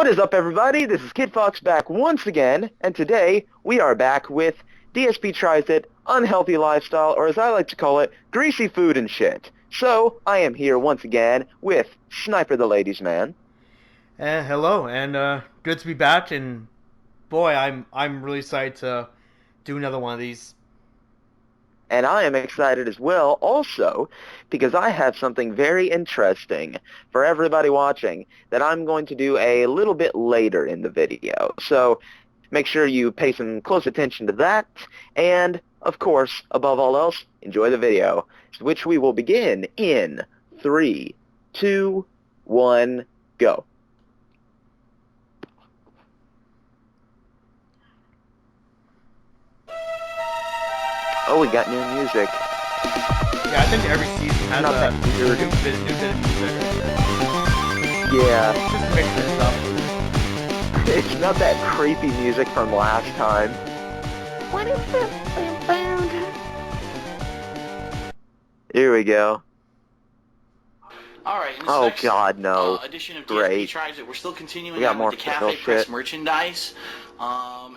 What is up, everybody? This is Kid Fox back once again, and today we are back with DSP Tries It, Unhealthy Lifestyle, or as I like to call it, Greasy Food and Shit. So, I am here once again with Snipertheladiesman. Hello, and good to be back. And boy, I'm really excited to do another one of these. And I am excited as well, also, because I have something very interesting for everybody watching that I'm going to do a little bit later in the video. So make sure you pay some close attention to that. And, of course, above all else, enjoy the video, which we will begin in 3, 2, 1, go. Oh, we got new music. Yeah, I think every season has Not a that new weird. bit of music. Yeah, Just mix this up. it's not that creepy music from last time. What is this found? Here we go. Alright, in this Oh next God, no! edition of DSP Great. Tries It, we're still continuing We got on more with the Cafe shit. Press merchandise.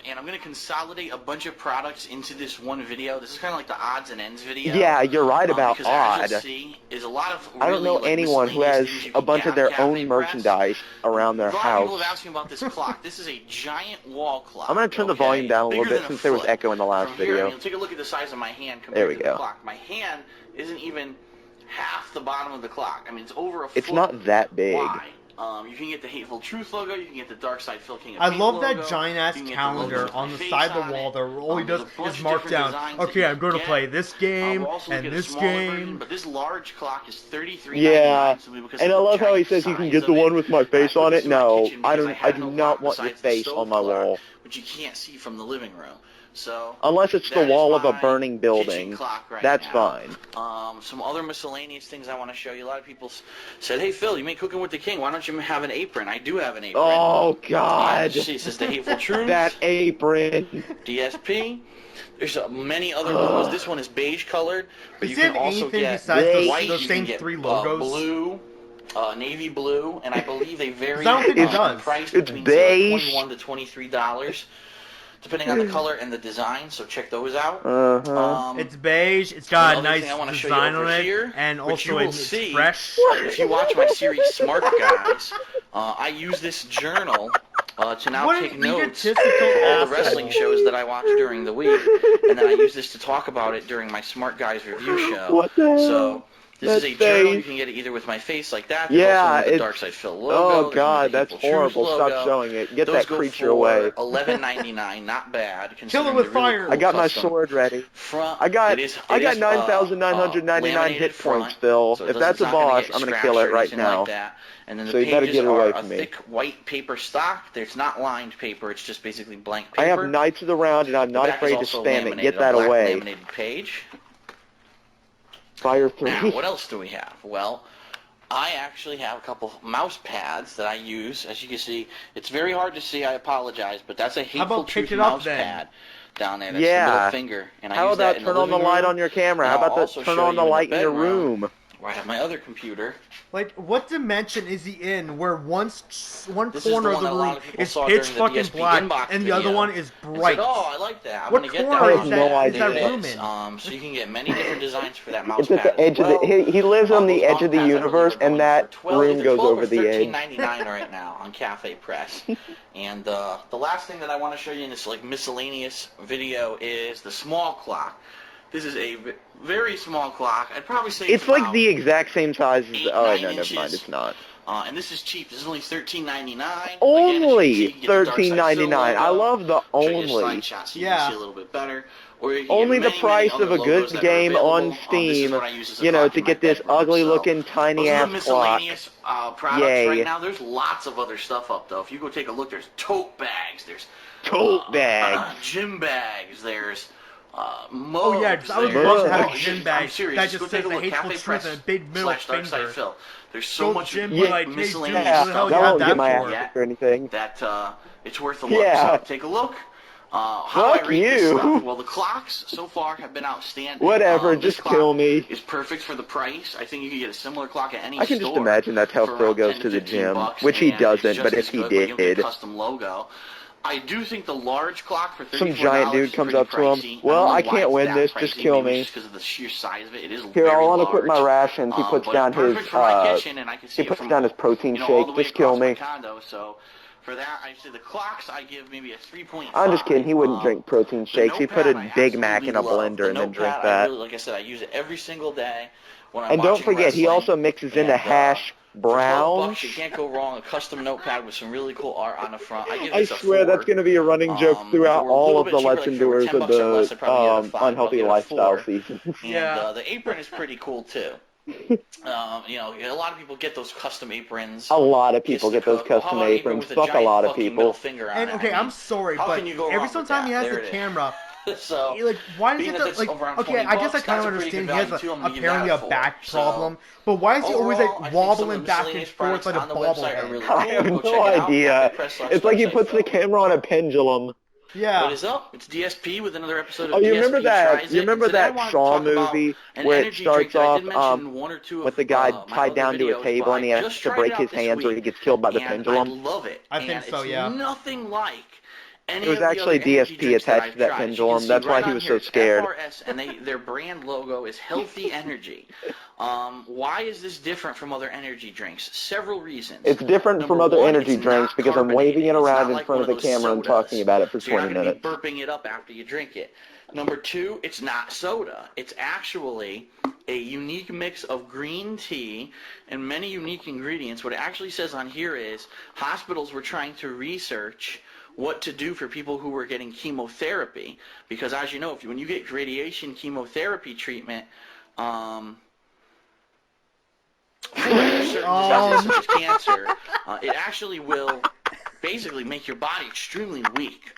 And I'm going to consolidate a bunch of products into this one video. This is kind of like the odds and ends video. Yeah, you're right about because odd. as you'll see, is a lot of I don't know really, anyone who has miscellaneous things you a can bunch get of their on Cafe own Press. merchandise around their A lot of people house. have asked me about this clock. This is a giant wall clock. I'm gonna turn the okay? volume down a little Bigger bit than since there was foot. echo in the last From here, video. I mean, take a look at the size of my hand There compared we to go. the clock. My hand isn't even half the bottom of the clock. I mean, it's over a foot It's not that big. wide. You can get the Hateful Truth logo, you can get the Dark Side Phil King of I Hate love logo, that giant ass you can get the calendar logo with on my the face side of on the wall it. there. All he There's does a bunch is of mark different down. designs that Okay, you I'm going to can play get. this We're game also and looking at a this smaller game. version, but this large clock is $33.99 Yeah, simply because and I of the love how he giant says you can size get the of it. one with my face I put on this it. in my No, kitchen I because don't. I have do no not clock want your besides the face stove on my clock, wall, which you can't see from the living room. So unless it's the that is wall of a my burning kitchen building. clock right That's now. fine. Some other miscellaneous things I want to show you. A lot of people said, "Hey Phil, you make Cooking with the King. Why don't you have an apron?" I do have an apron. Oh God! See, it says the Hateful Truth. That apron. DSP. There's many other logos. This one is beige colored, but Is you can there also anything get besides those, white. those You same can get three logos? blue, navy blue, and I believe they vary I don't think it in does. price It's between beige. $21 to $23, depending on the color and the design. So check those out. It's beige. It's got a Another nice thing I wanna show you design over on it, here, and which you also will it's see fresh. if you watch my series Smart Guys. I use this journal to now What take an notes egotistical for all the asshole. wrestling shows that I watch during the week, and then I use this to talk about it during my Smart Guys review show. What the hell? So this That is a journal. face. You can get it either with my face like that. There's Yeah, also one with the it's. Dark Side Phil logo. Oh There's one God, with the that's Hateful Truth horrible. Stop logo. showing it. Get Those that go creature for away. $11.99, not bad. Kill it considering with the really fire. cool I got my custom sword ready. front. I got It is 9,999 laminated hit front, points, Phil. so If that's a it's not gonna boss, get I'm gonna scratched kill it or right anything now. like that. And then the So you better pages get it away are from me. thick white paper stock. It's not lined paper. It's just basically blank paper. I have Knights of the Round, and I'm The not back is afraid to also spam it. laminated, Get a that black away. laminated page. Fire 3. Now, what else do we have? Well, I actually have a couple mouse pads that I use. As you can see, it's very hard to see. I apologize, but that's a Hateful about pick Truth it up mouse then? pad down there. That's the Yeah. middle finger. And I How use that about in turn on the living light room, on your camera? and How I'll about also turn show on you the in light in your bedroom, room? where I have my other computer. Like, what dimension is he in where one This corner is the of one the that a lot room of people is saw pitch during the fucking DSP black inbox and the other video one is and bright? said, "Oh, I like that. I'm What gonna get corner that." I is have that, no is that idea. room in? So you can get many different designs for that mouse It's at pad the edge as well. of the. He lives on the Those edge of the mouse pads, I believe, universe, are going and that for 12, room either goes 12 over or the edge. $13.99 right now on Cafe Press. And the last thing that I want to show you in this like miscellaneous video is the small clock. This is a very small clock. I'd probably say It's like about the exact same size as. 8, Oh 9 no, never mind. inches. It's not. And this is cheap. This is only $13.99. Only $13.99. I love the Show you a only. side shot so you Yeah. can see a little bit better. Or you can Only get the many, price many of a other good logos that are game on available. This is Steam, what I use as a you know, clock to in get my this bedroom. ugly So, looking tiny those are ass the clock. miscellaneous products Yay. right now. There's lots of other stuff up though. If you go take a look, there's tote bags. There's Tote bags. gym bags. There's mugs. Oh yeah, I would there's- love to have a Mugs. gym I'm bag serious. that Just just go take says a the look. Hateful Cafe Truth Press and a big middle /Dark Side finger. Phil. There's so Go much gym, Yeah. like, hey, dude, miscellaneous Yeah, what the hell stuff that you have won't get that my for? ass or anything. that it's worth a look. Yeah. So take a look. How do I Fuck rate this you. stuff? Well, the clocks so far have been outstanding. Whatever, This just kill clock me. is perfect for the price. I think you can get a similar clock at any I can store just imagine that's how for Phil around goes 10 to the 15 gym, bucks, which he and it's doesn't, just but as if he good, but you don't get a did, custom logo. I do think the large clock for $34 some giant dude is comes pretty up to him, pricey. well, I I don't know why can't it's win that this, pricey. just kill Maybe it's me. just because of the sheer size of it. It is Here, very I want to large. quit my rations. He puts But down his, perfect for my kitchen, and I can see he it puts from down his protein all the shake, way just kill across my me. condo. So for that, I say the clocks I give maybe a 3.5. I'm just kidding, he wouldn't drink protein The shakes. He'd put a notepad I Big Mac absolutely in a love. blender The and then drink notepad, that. like I said, I use it every single day when I'm And don't watching forget, he wrestling. also mixes in a And, hash for browns. $12, you can't go wrong. A custom notepad with some really cool art on the front. I give I this a swear 4. that's going to be a running joke If it throughout were a all little of bit the cheaper, Let's like if it were Endures $10 of or the less, I'd probably give it a 5. But I'll Unhealthy give it a Lifestyle 4. season. Yeah. And the apron is pretty cool too. A lot of people get those custom aprons. A lot of Kiss people the get those cook. Well, how custom about an apron aprons. with a Fuck a giant lot of fucking middle people. finger on And it? okay, I mean, I'm sorry, how but can you go every wrong with single time that? he has There the it is. camera, So, like, why does being he that have that's to, like, around okay, 20 I guess I bucks, kind of that's a pretty understand good he has, value too. I'm gonna give apparently that a a 4. back So, problem, but why is he always, overall, I like, think some of the wobbling back and miscellaneous forth products like a on the website are bobblehead? really I cool. have Go no check it out. idea. It's like he CafePress/website, puts the Phil. camera on a pendulum. Yeah. What is up? It's DSP with another episode Oh, of DSP Tries You It. And remember today I that wanted to Shaw talk about movie an where it energy drink starts that I off did mention in one or two with of the guy my tied other down to a videos, but table and I he has just to tried it break his out this hands or he week, gets killed by the and I pendulum? love it. I think And so, it's yeah. nothing like It any was of the actually other energy DSP drinks that attached I've to that tried. As you can pendulum. see That's why right he on was here, so it's scared. FRS, and their brand logo is Healthy Energy. Why is this different from other energy drinks? Several reasons. It's different Number from other one, energy it's drinks not because I'm waving it carbonated. It's around not in like front one of of the those camera and talking sodas. about it for So you're 20 not going to minutes. be burping it up after you drink it. Number two, it's not soda. It's actually a unique mix of green tea and many unique ingredients. What it actually says on here is hospitals were trying to research what to do for people who were getting chemotherapy. Because as you know, when you get radiation chemotherapy treatment, for certain diseases such as cancer, it actually will basically make your body extremely weak.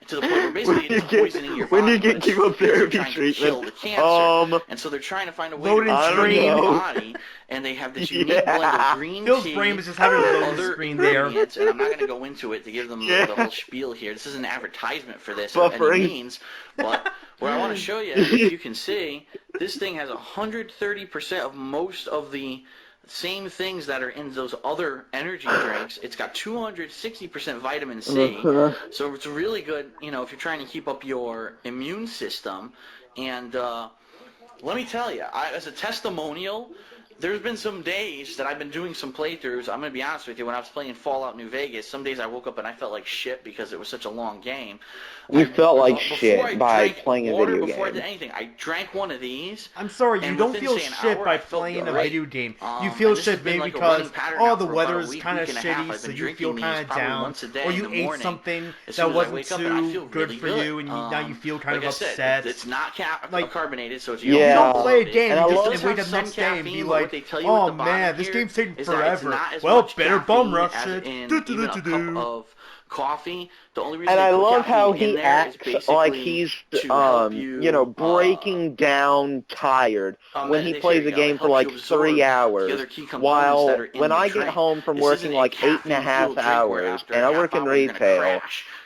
To the point where basically it is poisoning your body. When you get chemotherapy kill the treatment, cancer. And so they're trying to find a way Loading to screen. destroy your body, and they have this unique blend of green Phil's tea brain was just having a and loading other screen there. ingredients, and I'm not going to go into it to give them the whole spiel here. This isn't an advertisement for this or any Buffering. means, but what I want to show you, if you can see, this thing has 130% of most of the same things that are in those other energy drinks. It's got 260% vitamin C, so it's really good, if you're trying to keep up your immune system. And let me tell you, as a testimonial, there's been some days that I've been doing some playthroughs. I'm going to be honest with you. When I was playing Fallout New Vegas, some days I woke up and I felt like shit because it was such a long game. You felt like Before shit I by drank playing a water, video before I did game. anything, I drank one of these. I'm sorry, you and don't within, feel say, an shit hour, by I felt playing a great. video game. You feel And this has shit been maybe like a because, running pattern oh, now the for about weather a is week, kind of week and a half. shitty, I've so been you feel drinking kind these of probably down, once a day or in you the ate morning. something As that soon as I wasn't wake up, and I too feel good really for good. you, and now you feel kind Like of I said, upset. it's not Like, carbonated, so it's you Yeah. don't play a loaded. game, And you I just love- wake up the some next day and be caffeine, but what like, they tell you at oh the bottom man, this here game's taking is that it's forever. not as Well, much better bum caffeine rush as it. in even a cup of coffee. The only reason And they I put love how caffeine in he there is acts like basically he's, to help you, breaking down tired when he plays a game for like 3 hours. While when I get home from working like 8.5 hours, and I work in retail,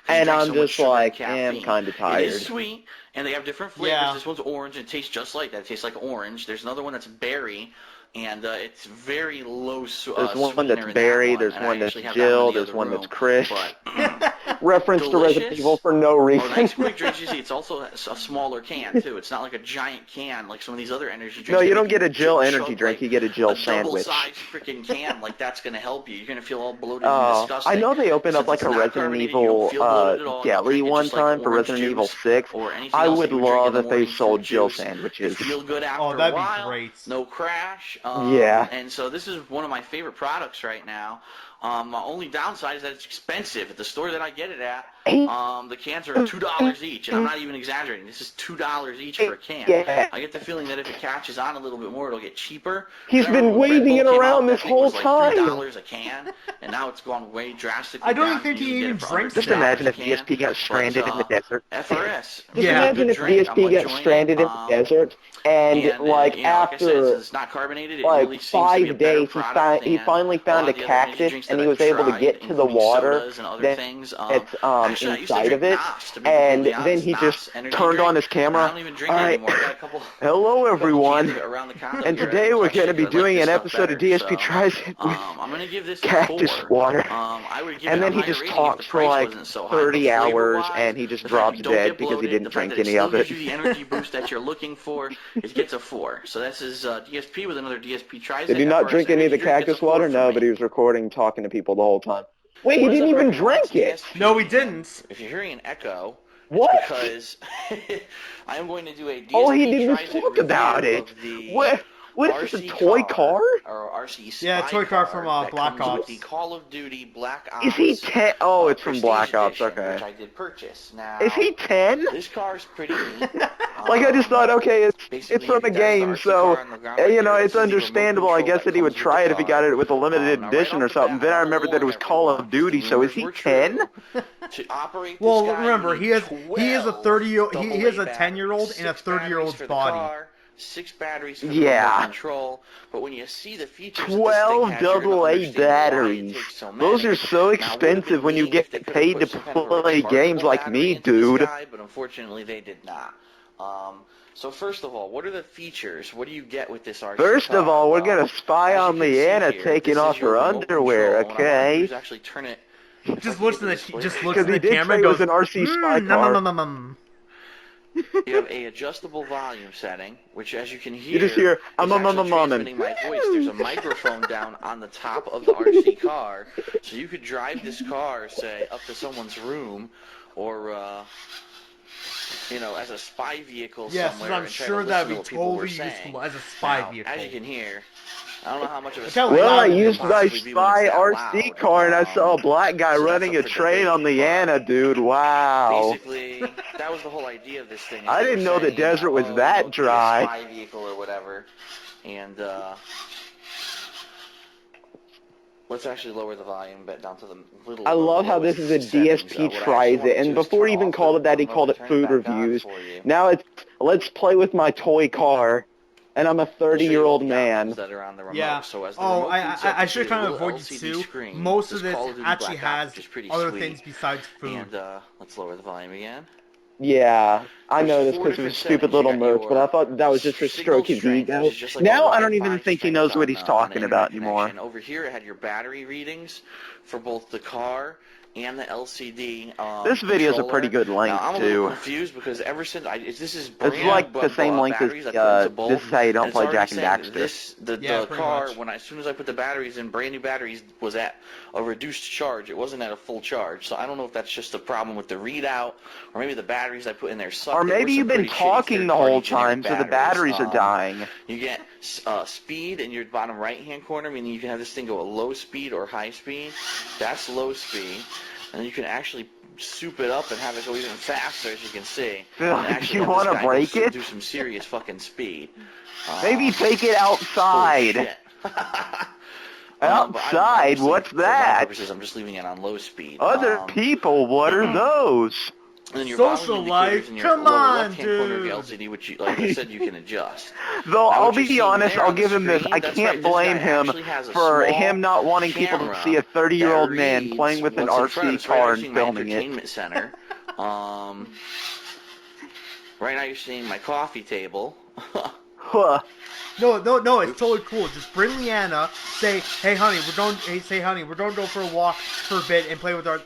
and I'm just like, I'm kind of It tired. is sweet, and they have different flavors. Yeah. This one's orange. It tastes just like that. It tastes like orange. There's another one that's berry, and it's very low There's one sweetener that's in berry, that one, there's and I one that's actually have that one in Jill, the there's other one room, that's Chris. but Reference to Resident delicious. Evil for no reason. Nice quick drinks. You see, it's also a smaller can too. It's not like a giant can like some of these other energy drinks. No, that you don't make get a Jill chug energy drink, like you get a Jill a sandwich. double-sized freaking can. Like that's gonna help you. You're gonna feel all bloated and disgusting. I know they opened up Since like it's a not Resident carbonated, you don't Evil feel bloated at all. You deli drink it one just like time for orange Resident Evil juice 6. or anything I else would you drink in love the if they morning, sold fruit Jill juice. sandwiches. You feel good after Oh, a that'd be while. great. No crash. Yeah. And so this is one of my favorite products right now. My only downside is that it's expensive. At the store that I get it at, the cans are $2 each, and I'm not even exaggerating. This is $2 each for a can. Yeah. I get the feeling that if it catches on a little bit more, it'll get cheaper. He's Remember been when Red waving Bull it came around out, this that thing was whole like time. $3 a can, and now it's gone way drastically I don't down. even think You he can get even it for under drinks Just that. imagine if $2 a can. DSP got stranded in the desert. FRS. Just Yeah. imagine if DSP got stranded in the desert, and like like I said, after it's not carbonated. It like really seems to be a 5 better days, product he than finally a found lot a of the other energy cactus drinks and that he I've was able to tried, get to the including water sodas and other that things. it's Actually, I used to inside drink of it, Nos, to be and completely then honest. he just Nos energy turned on drink, his and I camera. don't even drink All it right, anymore. I got hello a couple cans everyone, of it around the condo and here at today we're going to Kentucky be 'cause I like doing this an stuff episode of better. DSP So, Tries It with I'm gonna give this a cactus 4. water. I would give And it a then he higher just rating if the talks for price like wasn't so high. But 30 hours, flavor-wise, and he just the fact that drops you don't dead get because he bloated, didn't the fact drink that it any still of it. gives you the energy boost that you're looking for, it gets a 4. So this is DSP with another DSP Tries Did It. he Now not for our drink any of the energy drink, it's a cactus 4 water? for No, but me. he was recording, talking to people the whole time. Wait, he What is didn't up, even everyone? It's drink it. DSP, No, he and didn't. if you're hearing an echo, it's What? because I am going to do a All he DSP did was Tries It talk about review it. of the What is this, a RC toy car? or RC Yeah, spy toy car from that Black comes with Ops. the Call of Duty Black Is he Ops 10? Oh, it's from Prestige Black Ops, Edition, okay. which I did purchase. Now, Is he 10? this car is pretty neat. Like, I just thought, okay, it's Basically, from a that's the game, RC so, car on the ground right you know, there. it's This is the remote understandable. I control guess that he would comes with the try it if he got car. it with a limited Now, right edition off or the something. bat, Then I I want to remembered that it warn was Call everyone, of 'cause the Duty, so is rumors he were 10? true. To operate this Well, guy, remember, you need he is a 30-year-old. He is a 12 10-year-old in a 30-year-old's body. car, 6 batteries for the Yeah. remote control. But when you see the features that this thing 12 has, you're going to AA understand why it batteries. takes so Those many. are so Now, it would have been expensive when you neat if they get could have paid put to some kind of a play games rechargeable like battery me, into this dude. guy, but unfortunately they did not. So first of all, what are the features? What do you get with this RC First car? of all, we're Well, gonna spy as you on can see Leanna here, taking this is off your her remote underwear, control. What I want to do okay? is actually turn it. If I Just can looks get at the the display just right looks Because at he the did camera say and it was goes, an RC spy nom, nom, car. nom, nom, nom. You have a adjustable volume setting, which, as you can You just hear, hear, is actually and transmitting my voice. There's a microphone down on the top of the RC car, so you could drive this car, say, up to someone's room, or as a spy vehicle Yes, somewhere, I'm and try sure to that listen would to be what people were totally saying. useful as a spy Now, vehicle. as you can hear, I don't know how much of a Look how spy Well, I loud vehicle it it is. used could my possibly be when it's spy that RC loud. car and I saw a black guy So that's running up a for train debate, on Leanna, dude. Wow. Basically, that was the whole idea of this thing. I didn't know the desert was that It could be a dry. spy vehicle or whatever. And let's actually lower the volume bit down to the little. I love how lowest this is a settings. DSP What I tries actually it, want to and do is before he turn even off called it that, he remote called and it turn food back on reviews. for you. Now it's, let's play with my toy car, and I'm a I'll show you all 30-year-old the man. options that are on the remote. Yeah. So as the Oh, remote boots up, I you should see kind a of little avoid you LCD too. screen. Most of This this Call of Duty actually Black Ops, has which is pretty other sweet. things besides food. And let's lower the volume again. Yeah, I There's know this 4 because of his different stupid settings. You little got merch, but I your thought that was just to signal stroke his strength, which ego. is just like a Now I low don't even Wi-Fi think he strength knows what on, he's on an talking internet about anymore. connection. Over here, it had your battery readings for both the car and the LCD This video's a pretty controller. good Now, length, I'm a little too. confused because ever since this is It's brand like new the same length as, batteries I put into this both, is how you don't and it's play already Jack and saying Daxter. the Yeah, pretty car, much. as soon as I put the batteries in, brand new batteries, was at a reduced charge. It wasn't at a full charge. So I don't know if that's just a problem with the readout, or maybe the batteries I put in there suck. Or There were maybe some you've been pretty shitty talking the third-party whole generic time, so the batteries are dying. You get speed in your bottom right-hand corner, meaning you can have this thing go at low speed or high speed. That's low speed. And you can actually soup it up and have it go even faster, as you can see. Ugh, And do you have want this to guy break it? do some serious fucking speed. Maybe take it Holy outside. shit. Outside? What's For my that? purposes, I'm just leaving it on low speed. Other people, what are those? And then your Social volume life? indicators in your Come lower on, left-hand corner of your dude. LCD, which, like I said, you can adjust. Though, Now, I'll what you're be seeing honest, there I'll on the give him this. screen, I that's can't right, this blame guy him actually has a for small him not wanting people to camera see a 30-year-old that man reads playing with an what's in front of RC us. Right now car you're and seeing my filming it. entertainment center. Right now you're seeing my coffee table. Huh. No, it's totally cool. Just bring Leanna. Say, hey honey, we're going to go for a walk for a bit and play with our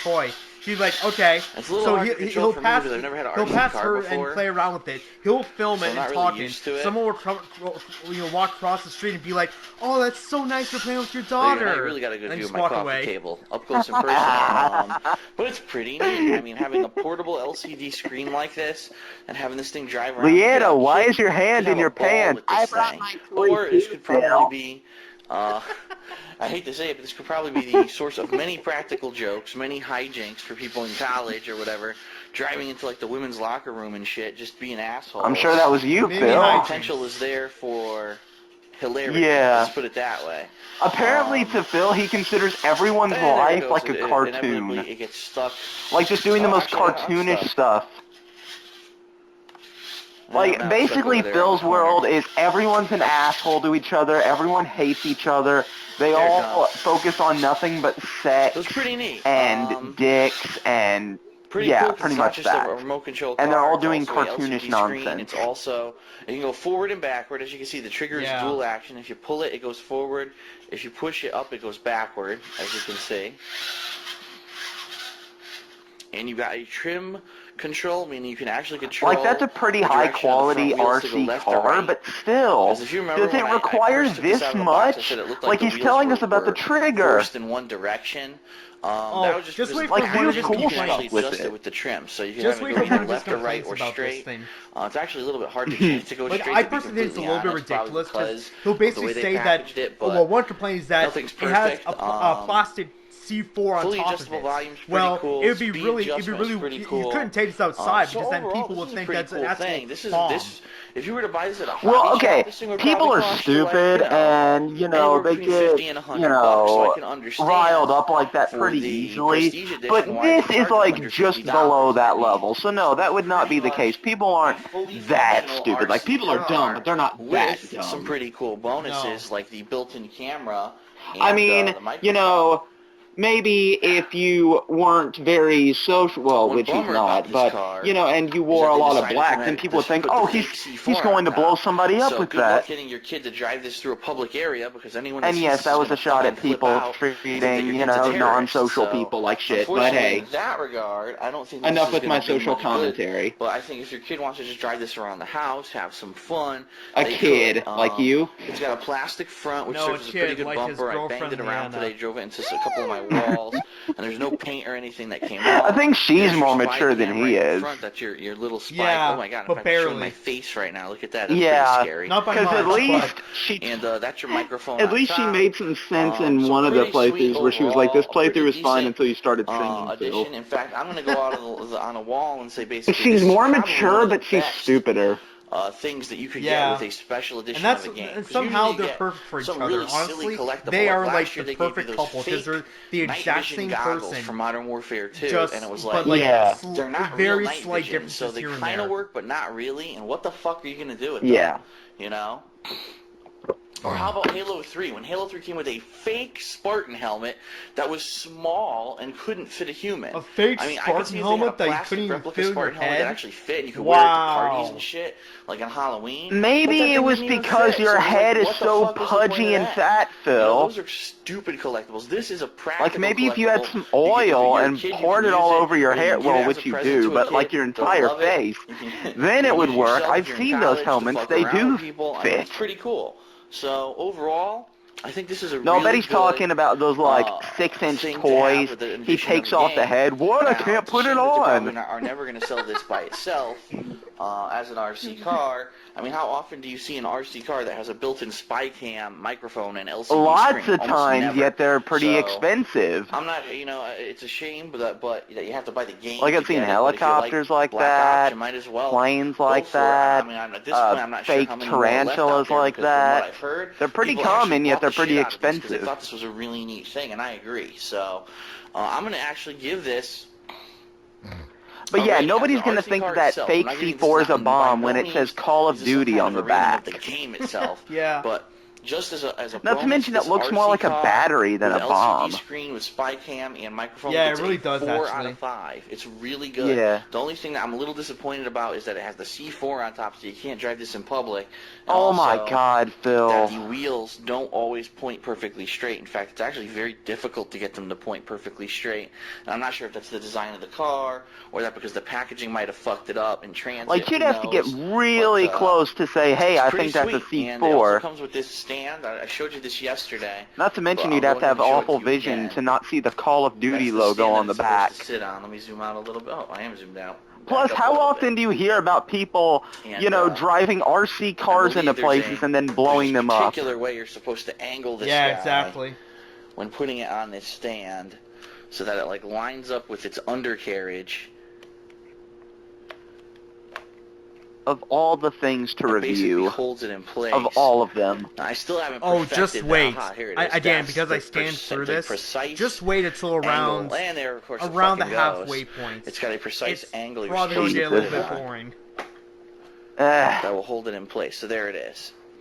toy. She's like, okay. It's a little So hard to control for me because I've never had an he'll RC pass car her before. and play around with it. He'll film So it I'm and not really talking. used to it. Someone will walk across the street and be like, oh, that's so nice. You're playing with your There you go. daughter. Now you really got a good and view of just my walk coffee away. table, up close and personal. But it's pretty neat. I mean, having a portable LCD screen like this and having this thing drive around. Leanna, why is your hand in your pants? I brought my toy. Or this could probably be. I hate to say it, but this could probably be the source of many practical jokes, many hijinks for people in college or whatever, driving into like the women's locker room and shit, just being assholes. I'm sure that was you, Maybe Phil. hijinks. Potential is there for hilarity. Yeah. Let's put it that way. Apparently, to Phil, he considers everyone's And there it life goes. like a Inevitably, cartoon. it gets stuck. Like just doing the most Actually, I'm cartoonish stuck. stuff. Like, Now it's basically, stuck over there in Phil's the corner. world is everyone's an asshole to each other, everyone hates each other, They There it all goes. focus on nothing but sex So it's pretty neat. and dicks and Pretty yeah, cool because pretty it's not much just a that. remote control And they're car. all It's doing also a cartoonish LCD screen. nonsense. It's also, you can go forward and backward. As you can see, the trigger is dual action. If you pull it, it goes forward. If you push it up, it goes backward, as you can see. And you got a trim control, meaning you can actually control. Like, that's a pretty the high direction of the front quality wheels to go RC left or car, right. but still, Because if you remember does it when I require first took this this out of the box, I much? said it looked Like the he's wheels telling were, us about the were trigger. forced in one direction. That was just wait because for like, one of here's his cool you can actually stuff with adjust it. it with the trim, so you can Just have wait it for go one either of his left or right complaints or about this straight. thing. It's actually a little bit hard to get it to go Like, straight. I To be personally think it's a completely little bit honest, probably ridiculous because he'll of the basically way they say that. packaged it. But Well, one complaint is that nothing's it has perfect. a plastic C4 on fully top of adjustable it. volume's pretty Well, cool. it would be Speed really, adjustment is pretty you cool. couldn't take this outside So because then overall, people this would is a think pretty that's an cool actual thing. This is bomb. if you were to buy this at a hobby Well, shop, okay, this thing would people probably are cost you, like, stupid, and, you know, anywhere they between get, 50 and you $100. So I know, can understand riled up like that for pretty the easily, Prestige Edition but why they this is, charge like, just $150. below I that mean, level, so no, that would not pretty be the much case. People aren't a fully that functional stupid. Like, RC people are dumb, car but they're not that with some dumb. pretty cool bonuses like the built-in camera and I mean, the microphone. you know, maybe if you weren't very social, well, One which he's bummer about not, this but, car you know, and you is wore that a they lot of decided black, then people would think, put oh, the he's fake C4 going to on blow top. somebody up So with good luck that. getting your kid to drive this through a public area because anyone that And sees yes, this that is was going a to shot fucking at flip people out and think that treating, your you kid's a know, terrorist. non-social So, people like shit, but unfortunately, hey, in that regard, I don't think this enough is with going my to do social much commentary. good. But I think if your kid wants to just drive this around the house, have some fun, A they kid could. like you? It's got a plastic front, which No, serves as a pretty kid good like his bumper. I banged it girlfriend around Leanna. today, drove it into a couple of my walls, and there's no paint or anything that came I off. think she's There's your more spy mature than cam he right in is. front. That's your little spy. Yeah, Oh my god! but I'm showing my barely. face right now. Look at that. That's pretty Yeah, scary. Not by because much, at least but she... And that's your microphone At on least she top. made some sense in So one of the pretty sweet playthroughs where she was like, this overall, a pretty playthrough is fine decent until you started singing, Phil. addition. In fact, I'm going to go out on a wall and say basically She's this is more probably one mature, of the but she's best stupider. things that you could Yeah. get with a special edition and of a game. and 'Cause somehow usually you they're get perfect for each some other. really silly Honestly, collectible. they are last like year the they gave you perfect those couple because fake they're the night exact vision same goggles person. from Modern Warfare 2, Just, and it was but like, like Yeah. they're not very real night slight vision, so differences they here and kind of there. work, but not really. And what the fuck are you gonna do with them? Yeah. You know? Or how about Halo 3? When Halo 3 came with a fake Spartan helmet that was small and couldn't fit a human. A fake I mean, I could Spartan see if they had a helmet that you plastic couldn't even replica fit in your Spartan helmet head? that actually fit and you could wear it to parties Wow. and shit, like on Halloween. But that Maybe it thing was didn't even because fit, your so it was head like, is what the so fuck was the point pudgy of and that? fat, You know, Phil. those are stupid collectibles. This is a practical Like, maybe if you had collectible. some You can give oil your and kid, you poured can it all use over your or you hair, can give well, it as a which you present do, to a but like kid. your They'll entire love it. face, You can, then you it can would use work. yourself I've if you're in seen those college to helmets. fuck They around do with people. I mean, it's fit. pretty cool. So overall, I think this is a No, I bet really he's good talking about those, like, 6-inch thing to have toys with an he addition of takes a off the game. head. What? I Now, can't it's a put it shame that they probably on. are never going to sell this by itself as an RC car. I mean, how often do you see an RC car that has a built-in spy cam, microphone, and LCD Lots screen? of Almost times, never. yet they're pretty So, expensive. I'm not, it's a shame, but that you have to buy the game. Like, to I've seen get it, but if you helicopters like Black Ops, that, you might as well planes go like for it. that, I mean, at this point, I'm not sure fake how many more are left out tarantulas there like because from what that. I've heard, They're pretty people actually common, yet bought they're the pretty shit out of these because they expensive. thought this was a really neat thing, and I agree. So, I'm going to actually give this. But yeah, rating as nobody's an going to RC think car that itself. fake I'm not giving C4 is a by bomb no when it means says Call of is this some Duty kind on of the a rating of back. the game itself. Yeah. But just as a Not to bonus, mention it this looks more RC like a car battery than with a LCD bomb. screen with spy cam and microphone. Yeah, it gets really a does, 4 actually. out of 5. It's really good. Yeah. The only thing that I'm a little disappointed about is that it has the C4 on top, so you can't drive this in public. And Oh my also God, Phil. that the wheels don't always point perfectly straight. In fact, it's actually very difficult to get them to point perfectly straight. And I'm not sure if that's the design of the car or that because the packaging might have fucked it up in transit. Like, you'd Who have to get knows? really But, close to say, hey, it's I pretty think that's a sweet. And it also C4. comes with this stand. I showed you this yesterday. Not to mention But you'd I'll have go to have ahead and show it awful to you vision again. to not see the Call of Duty That's the logo stand on that the it's supposed back. to sit on. Let me zoom out a little bit. Oh, I am zoomed out. Plus, Back up a how little often bit. do you hear about people, And, you know, driving RC cars into places and then blowing them There's a up? particular way you're supposed to angle this Yeah, guy exactly. when putting it on this stand so that it like lines up with its undercarriage. Of all the things to It basically review, holds it in place. of all of them. Now, I still haven't Oh, perfected just wait. here it is. Again, That's because I the scanned through the this, precise just wait until around angle. And there, of course, it around the fucking goes. halfway point. It's got a precise It's angle you're probably going supposed to to get a put little it bit on boring. that will hold it in place. So there it is.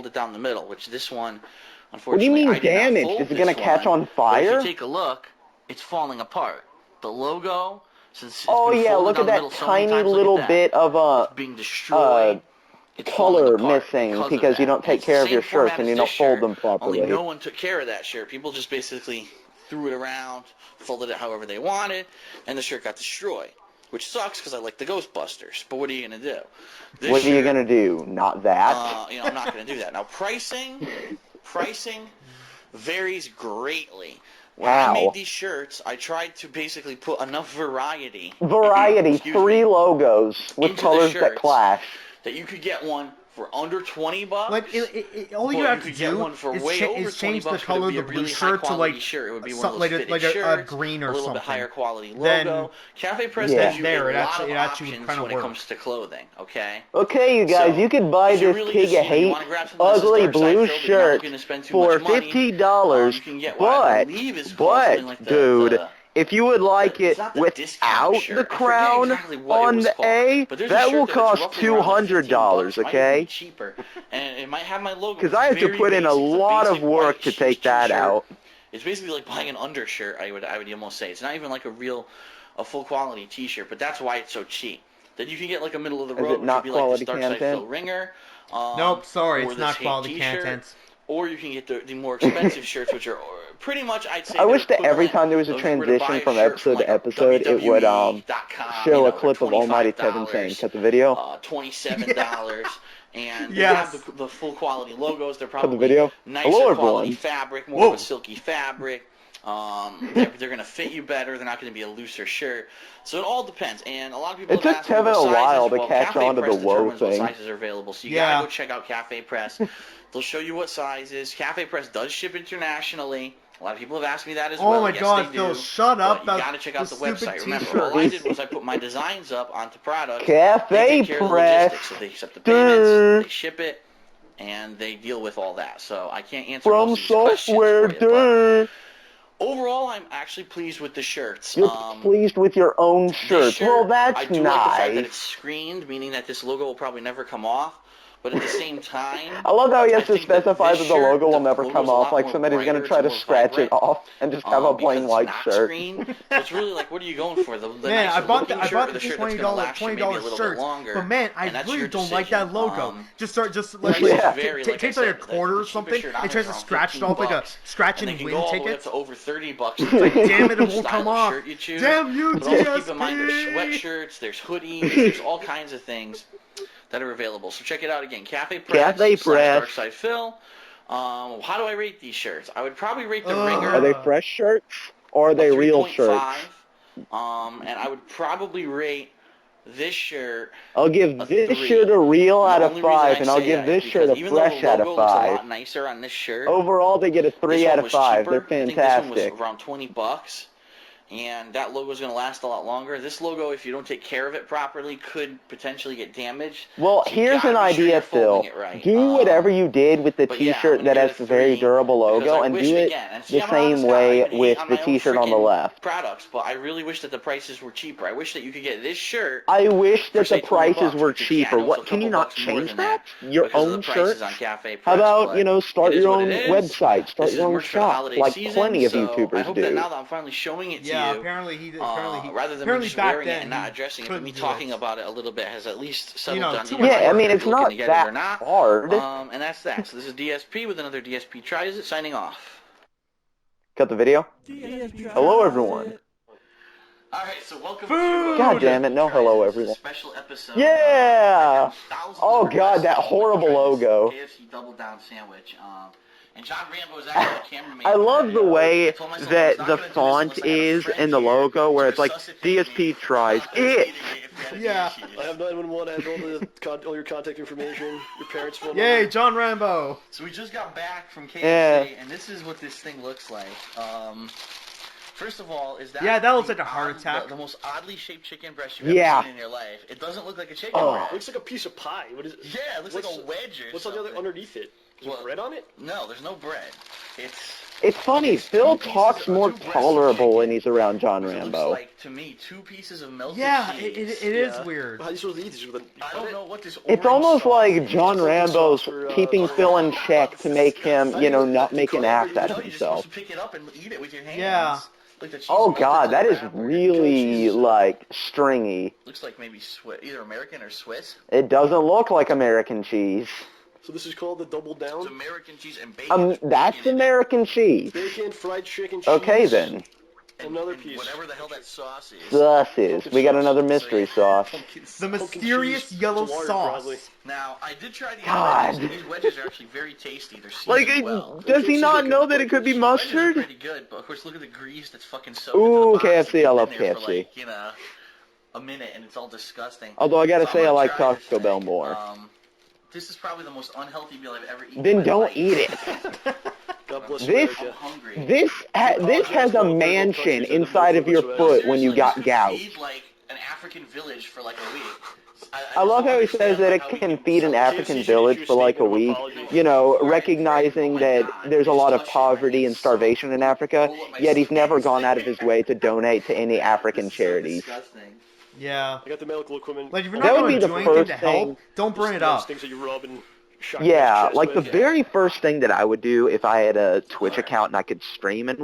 fold it down the middle, which this one, What do you unfortunately, mean I did not damaged? fold Is it this going to catch one, on but if fire? you take a look, it's falling apart. The logo, since it's Oh been yeah, folded look down at the middle that so many tiny times, look little at that. bit of It's being destroyed. It's falling color apart missing because because of you that. don't And take it's the care of same your shirts format and as you this don't fold shirt, them only properly. no one took care of that shirt. People just basically threw it around, folded it however they wanted, and the shirt got destroyed. Which sucks because I like the Ghostbusters. But what are you going to do? This What are you shirt, going to do? Not that? I'm not going to do that. Now, pricing, varies greatly. When How? I made these shirts, I tried to basically put enough variety. Variety, excuse 3 me, logos with into the colors that shirts clash. that you could get one for under $20. Like all you but have you to could get do one for is, way over is 20 change the bucks, but it'd color of be the a blue really high shirt to quality like shirt. It would be one of those fitted like a shirts, green or a little something. bit higher quality Then- logo. Cafe Press Yeah. gives you There, a it lot actually- of it actually would options kinda when it work. comes to clothing. Okay. Okay, you guys, So, you could buy if you this really pig just, of you hate, want to grab something that says ugly Dark Side blue Phil, but you're not shirt looking to spend too for much money, $50. you can get what I But, believe is called something like dude, if you would like it's it not the discount without shirt. the I forget crown exactly what it on was the called, A, but there's a that shirt will that's cost roughly around like $200, $15, might even be okay? cheaper, and it might have my logo. Because It's I had to very put in a basic. It's lot of basic work white to take that t-shirt. out. It's basically like buying an undershirt. I would almost say it's not even like a full quality T-shirt, but that's why it's so cheap. Then you can get like a middle of the Is road, it which not would be like quality this Dark Side content? Phil ringer. Nope, sorry, or it's this not hate quality T-shirt. content. Or you can get the more expensive shirts, which are pretty much, I'd say, I wish they're that every equivalent time there was a of if you were to buy transition a from shirt episode like to a episode, it would WWE.com, show a for clip of Almighty Kevin saying, $25, cut the video. $27, and they Yes. have the full quality logos. They're Cut the probably video. nicer Hello, quality everyone. fabric, more of Whoa. a silky fabric. They're going to fit you better. They're not going to be a looser shirt. So it all depends. And a lot of people It have took asked me Kevin what a sizes. while to Well, catch Cafe on to the Press woe determines what thing. sizes are available. So you Yeah. got to go check out Cafe Press. They'll show you what sizes. Cafe Press does ship internationally. A lot of people have asked me that as well. Oh my Yes, God, they Phil, do. shut up But you about got to check out the stupid website. Remember, t-shirts. all I did was I put my designs up onto products. Cafe They take care of the Press. logistics. So they accept the payments, they ship it, and they deal with all that. So I can't answer From most of these questions software, for you, but dude. overall, I'm actually pleased with the shirts. You're pleased with your own This shirts. shirt, Well, that's I do like the fact that nice. it's screened, meaning that this logo will probably never come off. But at the same time, I love how he has I to think that specify this that the shirt, logo will the never logo's come a off, lot like more somebody's brighter, gonna try it's to more scratch it vibrant, off and just have a because plain it's white not shirt. screened. So it's really like, what are you going for? The Man, nicer I bought looking the shirt or the $20 shirt that's gonna last you maybe a little shirt, bit longer? but man, I And that's really your don't like that decision. logo. Just like Prices Yeah. vary, It like I takes like a said, quarter the or something cheapest shirt on and there tries is to around scratch it off like a 15 bucks. scratch And and they can win go all the way up ticket. to over $30. Like, damn it, it won't Style come of off. shirt you choose. Damn you, But also DSP. keep in mind there's sweatshirts, there's hoodies, there's all kinds of things that are available. So check it out again. Cafe Press. Cafe Press. Dark Side Phil. How do I rate these shirts? I would probably rate the Ugh. Ringer Are they fresh shirts or are they a real 3.5. shirts? And I would probably rate this shirt I'll give a this 3. shirt a real And out the of only reason 5, I and I'll say give that this is shirt because a even though fresh the out of logo looks a 5. lot nicer on this shirt, Overall, they get a 3 this out one of was 5. cheaper. They're I think this one fantastic. was around $20. And that logo is going to last a lot longer. This logo, if you don't take care of it properly, could potentially get damaged. Well, So you here's gotta an be sure idea, you're folding Phil. it right. Do whatever you did with the But yeah, I'm t-shirt gonna that give has it the a very 3 durable because logo I and wish, do it again, and see, the I'm an honest same guy. I way even hate with on the my own t-shirt on the freaking left. products, but I really wish that the prices were cheaper. I wish that you could get this shirt. I wish For that say the 20 prices bucks, were which you can't. I cheaper. know it's a What, can you couple not bucks more change than that? that Your because of the own prices shirt? on Cafe How Press. about, But you know, start it is your what own it is. website, start This is your own merch for the shop, holiday like season, plenty of so I YouTubers hope that do. now that I'm finally showing it to Yeah, you, apparently rather than me apparently just back wearing it then and not he addressing it, but couldn't me do talking it. about it a little bit has at least settled know, down. too Either much way, Yeah, I work. mean, if it's you're looking not to get that it or not. hard. And that's that. So this is DSP with another DSP Tries It, signing off. Cut the video. Hello, everyone. Alright, so welcome Food! to God damn it, no hello, This is a everyone. special episode. Yeah! Thousands Oh, of God, that requests horrible to try this logo. KFC Double Down Sandwich. And John Rambo is actually the cameraman. I love the way I told myself I that was not the gonna do this font unless I had a is friend in the here logo where to it's like resuscitate me. DSP tries If we had it. any Yeah. issues. I have 911. I have all your contact information, your parents' phone Yay, number. John Rambo. So we just got back from KFC, Yeah. and this is what this thing looks like. First of all, is that Yeah, that looks the like a heart attack. The most oddly shaped chicken breast you've Yeah. ever seen in your life. It doesn't look like a chicken Oh. breast. It looks like a piece of pie. What is it? Yeah, it looks like a wedge or What's on something. the other underneath it? Is there Well, bread on it? No, there's no bread. It's funny, Phil two talks pieces of more two breasts of tolerable chicken, when he's around John which looks Rambo. like, to me, 2 pieces of melted Yeah, cheese. it is Yeah. weird. How are you supposed to eat these? I don't know what this It's orange almost sauce like is. John Rambo's for, keeping for- Phil in check to make him, you know, not make an ass out of No, you're just supposed himself. to pick it up and eat it with your hands. Yeah. Like the cheese Oh melted God, to that the is wrapper. really, like, stringy. Looks like maybe either American or Swiss. It doesn't look like American cheese. So this is called the double It's down. American cheese and bacon. That's American cheese. Bacon, fried chicken, cheese. Okay then. Another piece. Whatever the hell that sauce is. Sauces. We got another mystery sauce. The mysterious yellow water, sauce. probably. Now, I did try these God. wedges. These wedges are actually very tasty. They're Like, seasoned well. does he not know that it could be The wedges are mustard? pretty good, but of course, look at the grease that's fucking soaked Ooh, into the box. KFC, It's been I love there for, KFC. like, you know, a minute, and it's all disgusting. Although I gotta So say, I I'm gonna like try this Taco Bell thing. more. This is probably the most unhealthy meal I've ever eaten. Then in my don't life. eat it. God bless This- I'm America. hungry. This has a mansion inside of your foot when you Seriously, got this could gout. feed, like, an African village for like a week. I love how he says that it can feed an African village for like a week, you know, recognizing that there's a lot of poverty and starvation in Africa, yet he's never gone out of his way to donate to any African charities. Yeah. I got the medical equipment. Like, if you're That not would be going to the do anything first to help, thing- don't bring it Those up. things that you rub and shock Yeah, your chest like the with. very first thing that I would do if I had a Twitch account and I could stream and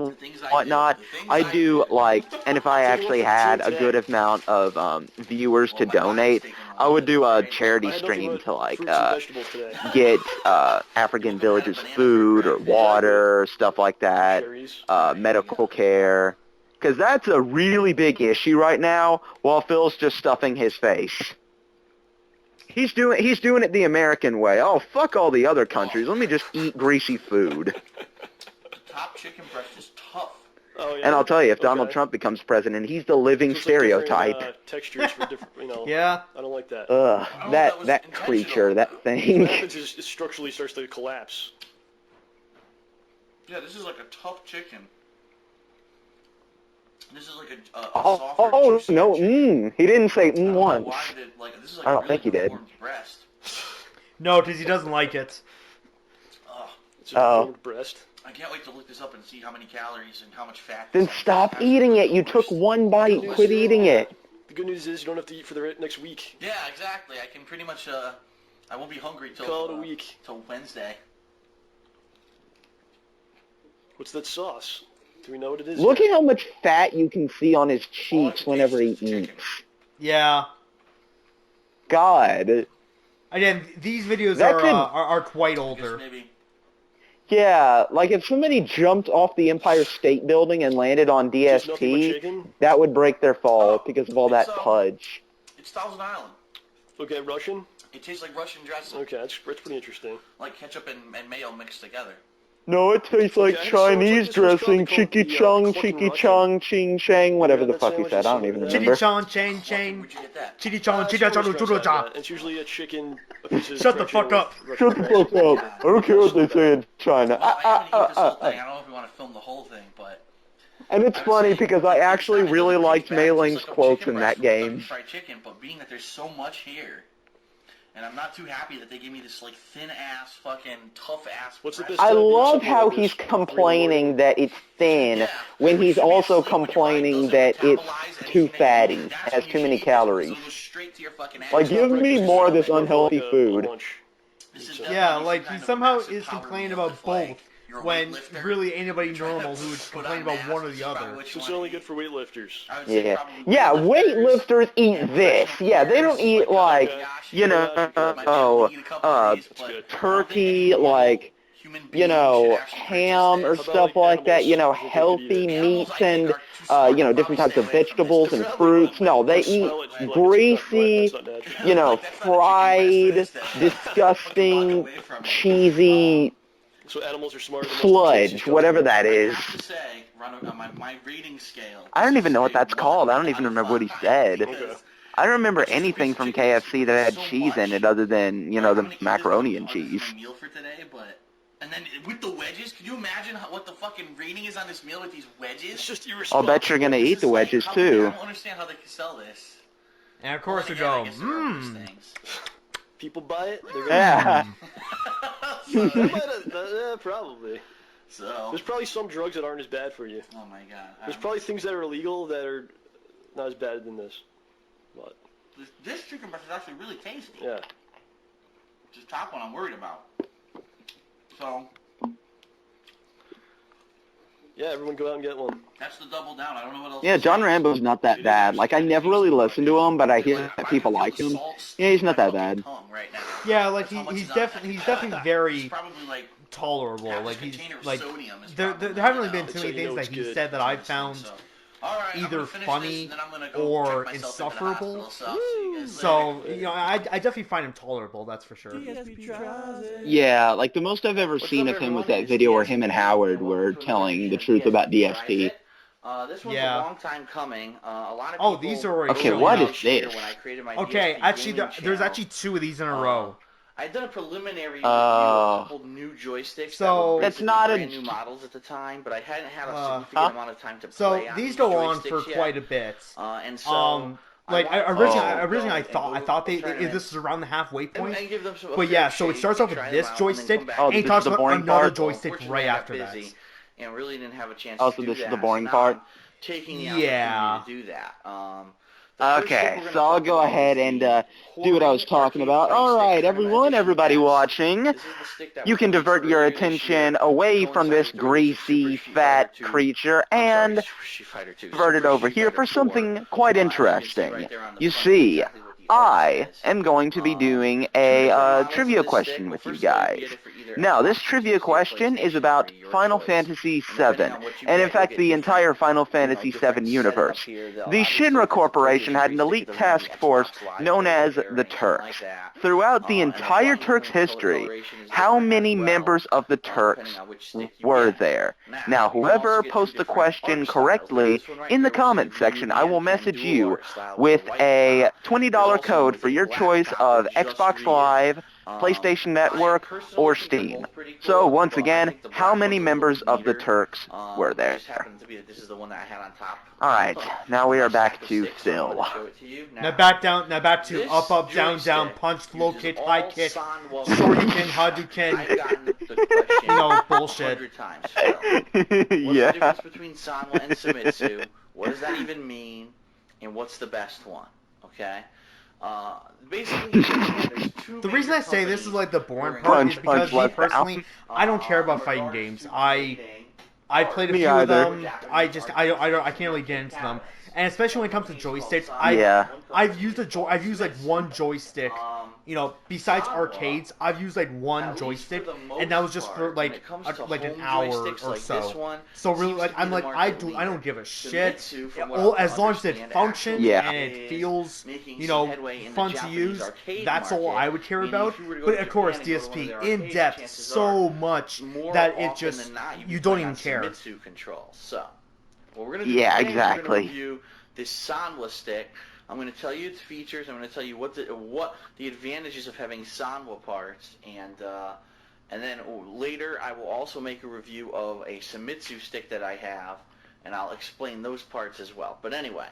whatnot, I'd do like, and if I actually had a good amount of viewers to donate, I would do a charity I had nothing stream but to like fruits and vegetables today. get African villages food or water, stuff like that, Cherries. medical care, because that's a really big issue right now. While Phil's just stuffing his face. He's doing it the American way. Oh, fuck all the other countries. Let me just eat greasy food. The top chicken breast is tough. Oh, yeah. And I'll tell you, if Okay. Donald Trump becomes president, he's the living So it's like different, stereotype. textures for different, you know. Yeah. I don't like that. Ugh, Oh, that that was that intentional. creature, that What thing. happens is it structurally starts to collapse. Yeah, this is like a tough chicken. This is like a Oh, softer, oh juicier no, chicken. he didn't say I don't know once. why did, like, this is like I a don't really think he did. deformed breast. No, because he doesn't like it. Ugh. It's a Oh. deformed breast. I can't wait to look this up and see how many calories and how much fat. Then this is. stop Has eating to it. be You the took worst. one bite. Quit eating it. The good news is you don't have to eat for the next week. Yeah, exactly. I can pretty much. I won't be hungry till Call it a week. till Wednesday. What's that sauce? Do we know what it is? Look yet? at how much fat you can see on his All I cheeks can whenever he taste is chicken. eats. Yeah. God. Again, these videos That are, could- are quite I guess older. maybe. Yeah, like if somebody jumped off the Empire State Building and landed on Just nothing but DSP, chicken? that would break their fall Oh, because of all that it's, pudge. It's Thousand Island. Okay, Russian? It tastes like Russian dressing, Okay, that's pretty interesting. like ketchup and mayo mixed together. No, it tastes like Okay, so it's Chinese like this one's dressing, called the, chicky chung, clucking chicky Russian. chung, ching chang, whatever Yeah, the that fuck he sandwich said. is I don't so even good. remember. Chitty chon, chain, chain. Where'd you get that? Chitty chon, It's chitty from chon, restaurants churro like cha. that. It's usually a chicken. A piece of Shut the fried fuck chicken up. with Shut the Russian fuck bread. up. I don't care what they say in China. Well, I haven't eaten this whole thing. I don't know if we want to film the whole thing, but And it's funny because I actually really liked Mei Ling's quotes in that game. Fried chicken, but being that there's so much here, and I'm not too happy that they gave me this like thin ass, fucking tough ass. What's the breast. best I time to eat love something how like he's this? complaining that it's thin Yeah, when which he's should be also asleep when your body complaining doesn't that it's metabolize too anything that fatty, you eat. That's has when too you many should eat this, 'cause calories. it'll go straight to your fucking ass. Like, It's not give me breakfast, more of it's this more unhealthy like a food. lunch. This is Yeah, Yeah, definitely like some he kind of somehow massive is power complaining meal about if, like, both, you're a when weightlifter, really anybody you're trying to normal who would put complain on about mass, one or this the is probably other. what you So it's wanna only eat. good for weightlifters. I would say Yeah. probably Yeah, weightlifters eat and this. professional Yeah, they don't players, eat like, Kobayashi, you know, might be able to eat a couple of these, That's but good. I don't think turkey, any normal like, human you being know, should actually ham or purchase How this. about, stuff like that, you know, animals? I think they could eat healthy it. Animals, meats I think, and, are too smart you know, to different probably types of stay away from vegetables this. and Probably fruits. No, they Just eat smell it, you'd be like, greasy, that's not natural. you know, Like, that's not a chicken breast, fried, that is that. disgusting, Fucking walk away from it. cheesy So animals are smarter than most sludge, of the whatever that I is. have to say, on my rating scale. I don't this even is know what a that's 1 called. I don't even out of remember what he 5 said. because Okay. I don't remember it's just a anything piece of from chicken. KFC that had So cheese in much. it other than, you know, I'm the gonna keep this macaroni one and for cheese. my meal for today, but and then with the wedges, can you imagine what the fucking rating is on this meal with these wedges? It's just I'll irresponsible. bet you're gonna This eat is the like, wedges I too. don't understand how they can sell this. And of course Well, we then again, go, I guess there are worse things. People buy it. They're gonna Yeah. So, That might have, probably. so, There's probably some drugs that aren't as bad for you. oh my god. There's probably things that are illegal that are not as bad than this. But This chicken breast is actually really tasty. yeah, This top one I'm worried about. So, yeah. Everyone go out and get one. that's the double down. I don't know what else Yeah, to John say. Rambo's not that bad. Like, I never really listened to him, but I hear that people like him. Yeah, he's not that bad. Yeah, like That's how much he's is on definitely that. very It's probably like tolerable. half Like a he's container of like sodium is there probably, haven't really you been know, too many so you know things that it's he good. said that I've found so. Alright, I'm either gonna finish funny this, and then I'm gonna go or check myself insufferable. into the hospital, so see you guys So, later. you know, I definitely find him tolerable, that's for sure. Yeah, like the most I've ever What's seen up, of him was everyone? that It's video where him DSP, and Howard and were welcome to another telling the edition of truth about DSP Tries DSP. It. This one's Yeah. a long time coming. A lot of Oh, people these are already Okay, showing what up. is this? when I created my Okay, DSP actually, gaming there's channel, actually 2 of these in a row. I did a preliminary review Oh. of a couple new joysticks So- that were That's basically not a- brand new models at the time, but I hadn't had a significant Huh? amount of time to So, play on these go on for joysticks yet. quite a bit. And so Like, I originally I thought this was around the halfway point. and give them some But yeah, so it starts off with this joystick, Oh, and he this talks is the about boring another part? joystick right after that. And really didn't have a chance Oh, to so do this is that. the boring so now part? I'm taking the Yeah. opportunity to do that. The first Okay, stick we're gonna so I'll talk go about ahead is and the do what I was Horny talking arcade about. fight All stick right, Tournament everyone, Edition everybody S. watching, This is the stick that you was can released divert your earlier this attention year, away from this coinciding with the release of Super greasy, Street fat Fighter 2. creature I'm sorry, and Super Street Fighter 2. divert it Super over Street here Fighter for 4. something quite As you can see interesting. right there on the You front, see, exactly what the arrow I says. am going to be doing Two a different models of trivia this question stick. with Well, you first of all, you can guys. get it for either Now, this Xbox trivia 360 or question is PlayStation about 3, your Final choice. Fantasy And depending VII, on what you and in get, you'll fact get the different, entire Final you know, Fantasy different VII setup universe. here. The Obviously, Shinra if it's a Corporation PlayStation had an 3 stick, elite it doesn't have task any force Xbox Live known logo as there or the anything Turks. like that. Throughout the And the entire button Turks' history, coloration is how different many as well, members of the Turks depending on which stick you were get. there? Now, Now, you can whoever also get two posts the different question art styles. Like correctly this one right in the here, which is a comment section, I will Ryu message Ken you dual art style with the white a top. $20 There's also one code with for a your black choice top of with just Xbox Ryu. Live, PlayStation I Network, personally or think they're Steam. both pretty So cool, once but I again, think the how black many one's a little members of the neater. Turks were It there? just happened to be that this is the one that I had on top. All right, now we My are back stack of to sticks, so I wanted Phil. to show it to you. Now back down, now back to This up, up, down, down, joystick punch, low uses kick, all high kick, Sanwa Shoryuken, I've Hadouken, gotten the question you know, bullshit. 100 times. Phil. What's the Yeah. difference between Sanwa and Sumitsu? What does that even mean? And what's the best one? Okay? Basically, there's two The reason I say this is like the boring Punch, part is punch, because me left down. personally, I don't care about fighting games. I played a Me few of either. them. I can't really get into them. And especially when it comes to joysticks, Yeah. I've used like one joystick. You know, besides arcades, I've used like one joystick, and that was just for like an hour or so. So really, like I don't give a shit. As long as it functions Yeah. and it feels, you know, fun to use, that's all I would care about. But of course, DSP in depth so much that it just you don't even care. So, what we're gonna do Yeah, today is we're gonna exactly. review this Sanwa stick. I'm going to tell you its features. I'm going to tell you what the advantages of having Sanwa parts, and then later I will also make a review of a Sumitsu stick that I have, and I'll explain those parts as well. But anyway,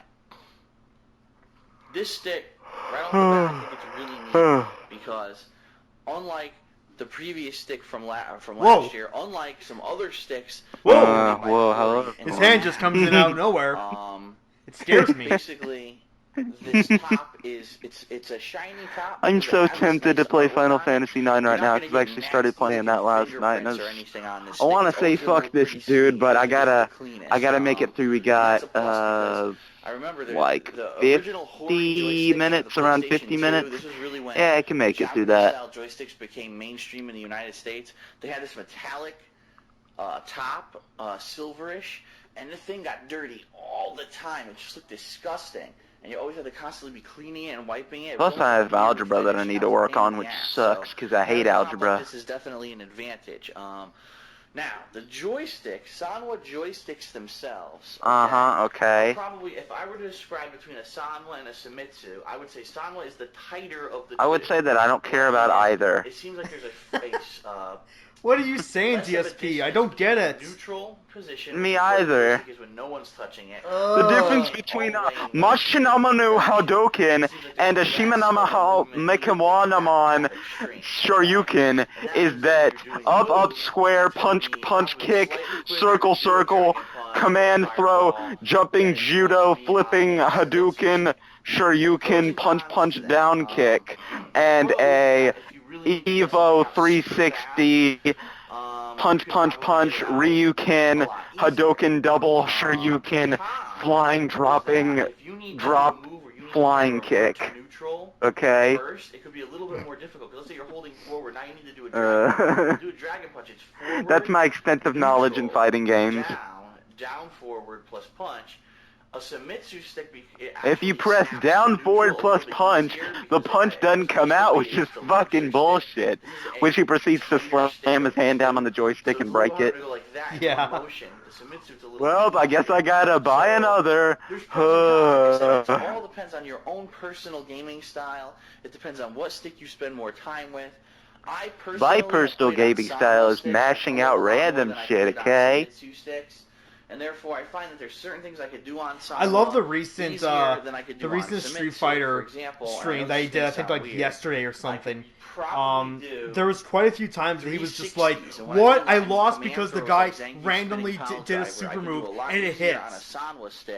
this stick right off the bat, I think it's really neat because unlike the previous stick from last year, unlike some other sticks, Whoa. Hello. His hand just comes in out of nowhere. It scares me. Basically, this top it's a shiny top. I'm because it so has this tempted nice to play artwork Final on it. Fantasy IX You're right not now gonna because I get actually started nasty playing that last night. And fingerprints or anything on this I want to stick. say It's always fuck gonna this look dude, but I pretty sweet. gotta It's the cleanest. make it through. We That's got a plus because I remember like the 50 original Hori joysticks for minutes, the around PlayStation 50 2, minutes. This was really when Yeah, I can make it through that. Japanese style joysticks became mainstream in the United States. They had this metallic top, silverish, and the thing got dirty all the time. It just looked disgusting. And you always had to constantly be cleaning it and wiping it. Plus, I have algebra that I need to work on, which sucks because I hate algebra. This is definitely an advantage. Now, the joystick, Sanwa joysticks themselves. Okay. Probably, if I were to describe between a Sanwa and a Sumitsu, I would say Sanwa is the tighter of the two. I would say that I don't care about either. It seems like there's a What are you saying, DSP? I don't get it. Neutral position. Me either. Is when no one's touching it. The difference between a Mashinamanu Hadouken and a Shimanama Mekawanaman Shoryuken is that up, square, punch, kick, circle, command throw, jumping judo, flipping Hadouken, Shoryuken, punch, down kick, and a Evo 360 punch, Ryuken, Hadouken double, Shoryuken, flying, dropping, drop, flying kick. Okay. First, it could be a little bit more difficult because let's say you're holding forward. Now you need to do a dragon. Do a dragon punch. It's forward. That's my extensive knowledge in fighting games. Down, forward plus punch. a Seimitsu stick. If you press down forward plus punch, the punch doesn't come out, which is fucking bullshit. Which he proceeds to slam his hand down on the joystick and break it. Yeah. Well, I guess I gotta buy another. It all depends on your own personal gaming style. It depends on what stick you spend more time with. My personal gaming style is mashing out random shit, okay? And therefore, I find that there's certain things I could do on Sanwa I love the recent Street Street Fighter stream that he did. I think like yesterday or something. There was quite a few times that he was just like, "What? I lost because the guy randomly did a super move and it hits."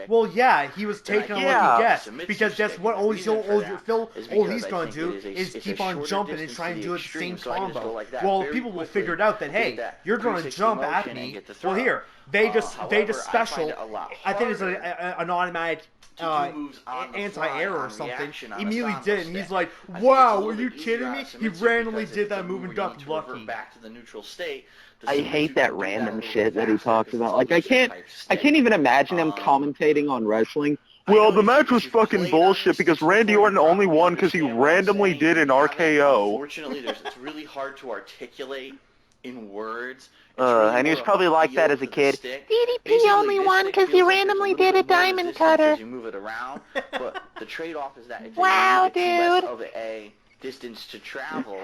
Well, yeah, he was taking on what he gets because guess what? All he's gonna do is keep on jumping and trying to do the same combo. Well, people will figure it out that hey, you're gonna jump at me. Well, here. They just special. I think it's an automatic anti-air or something. Immediately did, and he's like, "Wow, are you kidding me?" He randomly did that move and got lucky. I hate that random shit that he talks about. Like I can't even imagine him commentating on wrestling. Well, the match was fucking bullshit because Randy Orton only won because he randomly did an RKO. Unfortunately, it's really hard to articulate in words. And he was probably like that as a kid. DDP only won because he randomly did a diamond cutter. You move it around, but the trade-off is that it's wow, less dude. of a distance to travel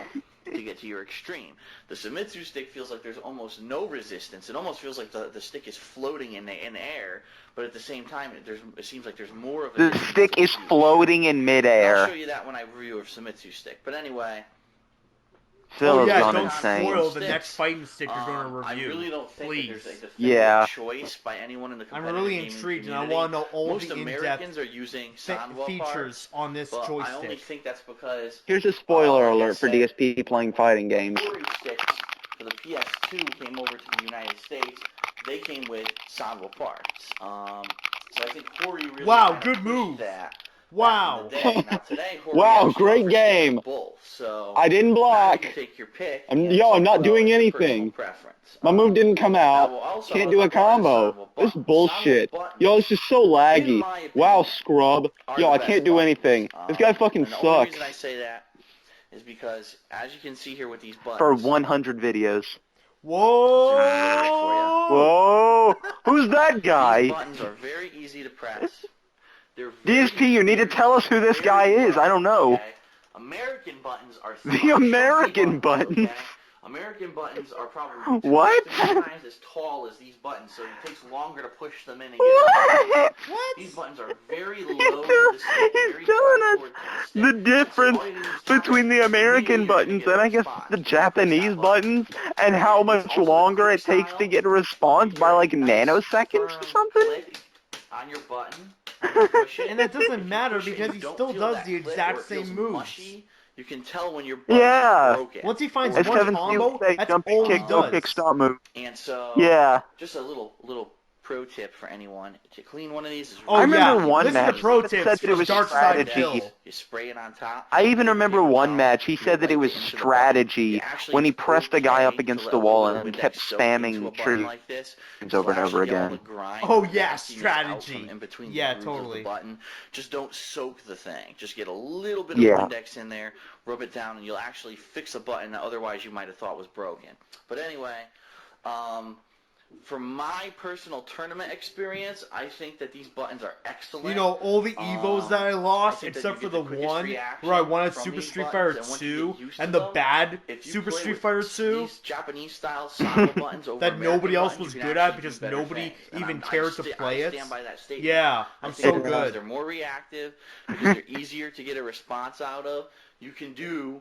to get to your extreme. The Seimitsu stick feels like there's almost no resistance. It almost feels like the stick is floating in air, but at the same time, it seems like there's more of a The stick is floating in midair. I'll show you that when I review a Seimitsu stick. But anyway. Phil has gone don't insane. spoil the next fighting stick you're going to review. I really don't think Please. that there's a choice by anyone in the I'm competitive really gaming intrigued, and I community. want to know all Most the Americans in-depth are using Sanwa features parts, on this but joystick. I only think that's because Here's a spoiler like I alert for said, DSP playing fighting games. Corey sticks for the PS2 came over to the United States. They came with Sanwa parts. So I think Corey really Wow, good pushed move. That. Wow. Now, today, Wow, great game. Both, so I didn't block. you take your pick. I'm not doing anything. My move didn't come out. Can't do a combo. This is bullshit. Yo, this is so laggy. Wow, scrub. Yo, I can't do anything. This guy fucking The only sucks. reason I say that is because, as you can see here with these buttons, For 100 videos. Whoa! Whoa! Who's that guy? These buttons are very easy to press. DSP, you need to tell us who this guy is. I don't know. Okay? American buttons are The American buttons? Okay? American buttons are probably What? 50 times as tall as these buttons, so it takes longer to push them in and get What? These buttons are very low. He's telling us the difference between the American buttons and I guess the Japanese buttons and how much longer it takes to get a response by like nanoseconds or something? On your button. And that doesn't matter because he still does the exact same moves. You can tell when your Yeah. broken. Once he finds As one Kevin combo, Steele say, that's jumping all he kick, go does. kick, stop move. And so, Yeah. just a little pro tip for anyone to clean one of these is Oh, I remember yeah. one Listen match to pro that tips said that it for was Dark Side of strategy. Kill. You spray it on top. I even remember one match, he said that it was strategy when he pressed the guy up against the wall and kept spamming trees over and over again. Oh, yeah, strategy. Yeah, totally. Button. Just don't soak the thing. Just get a little bit of Windex in there, rub it down, and you'll actually fix a button that otherwise you might have thought was broken. But anyway, from my personal tournament experience, I think that these buttons are excellent. You know, all the Evos that I lost, except for the one where I won at Super Street Fighter 2, and the bad Super Street Fighter 2, these Japanese style Sanwa buttons over that nobody American else buttons, was you can good at actually because do better nobody things. even And cared to play I it. stand by that statement. Yeah, I I'm think so because good. they're more reactive, because they're easier to get a response out of. You can do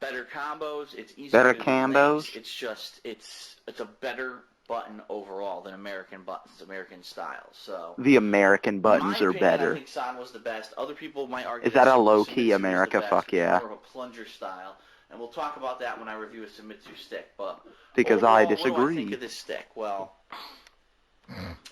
better combos. It's easier Better to do combos? things. It's just it's a better button overall than American buttons, American style. So The American in buttons my are opinion, better. I think San was the best. Other people might argue Is that a Seimitsu low-key is the America? best, Fuck because it's yeah. more of a plunger style, and we'll talk about that when I review a Seimitsu stick. But Because overall, I What do I disagree. think of this stick? Well,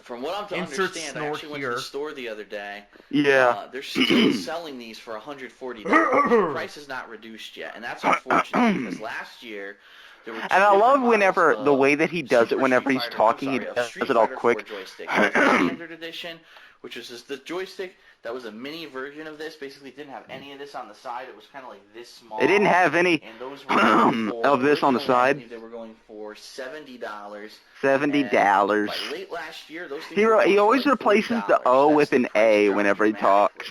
from what I'm to Insert understand, I snort actually went to here. the store the other day. Yeah. They're still selling these for $140. The price is not reduced yet, and that's unfortunate because last year there were two And I love different whenever models the of way that he does it Super whenever Street he's Fighter- talking, he I'm sorry, does Street it all Fighter quick. 4 joystick. The standard edition, which is just the joystick that was a mini version of this. Basically, it didn't have any of this on the side. It was kind of like this small. It didn't have any and those were going for, of this on the originally, I side. believe they were going for $70. $70. By late last year, those things He always replaces the O with an A whenever he talks.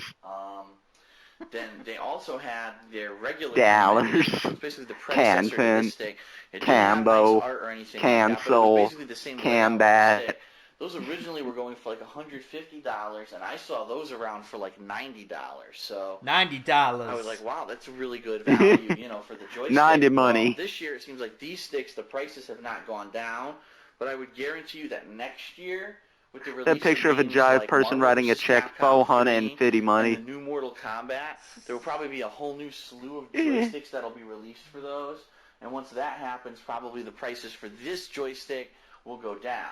Then they also had their regular Dollars. basically the predecessor to this stick. It didn't have nice Cambo. art or anything Cancel. like that, but it was basically the same Cambat. stick. Those originally were going for like $150, and I saw those around for like $90. So $90. I was like, wow, that's a really good value, you know, for the joystick. 90 money. Well, this year it seems like these sticks, the prices have not gone down, but I would guarantee you that next year, with the release That picture of a games jive like person Marvel writing a vs. check, Capcom 450 money. and the new Mortal Kombat, there will probably be a whole new slew of joysticks that'll be released for those. And once that happens, probably the prices for this joystick will go down.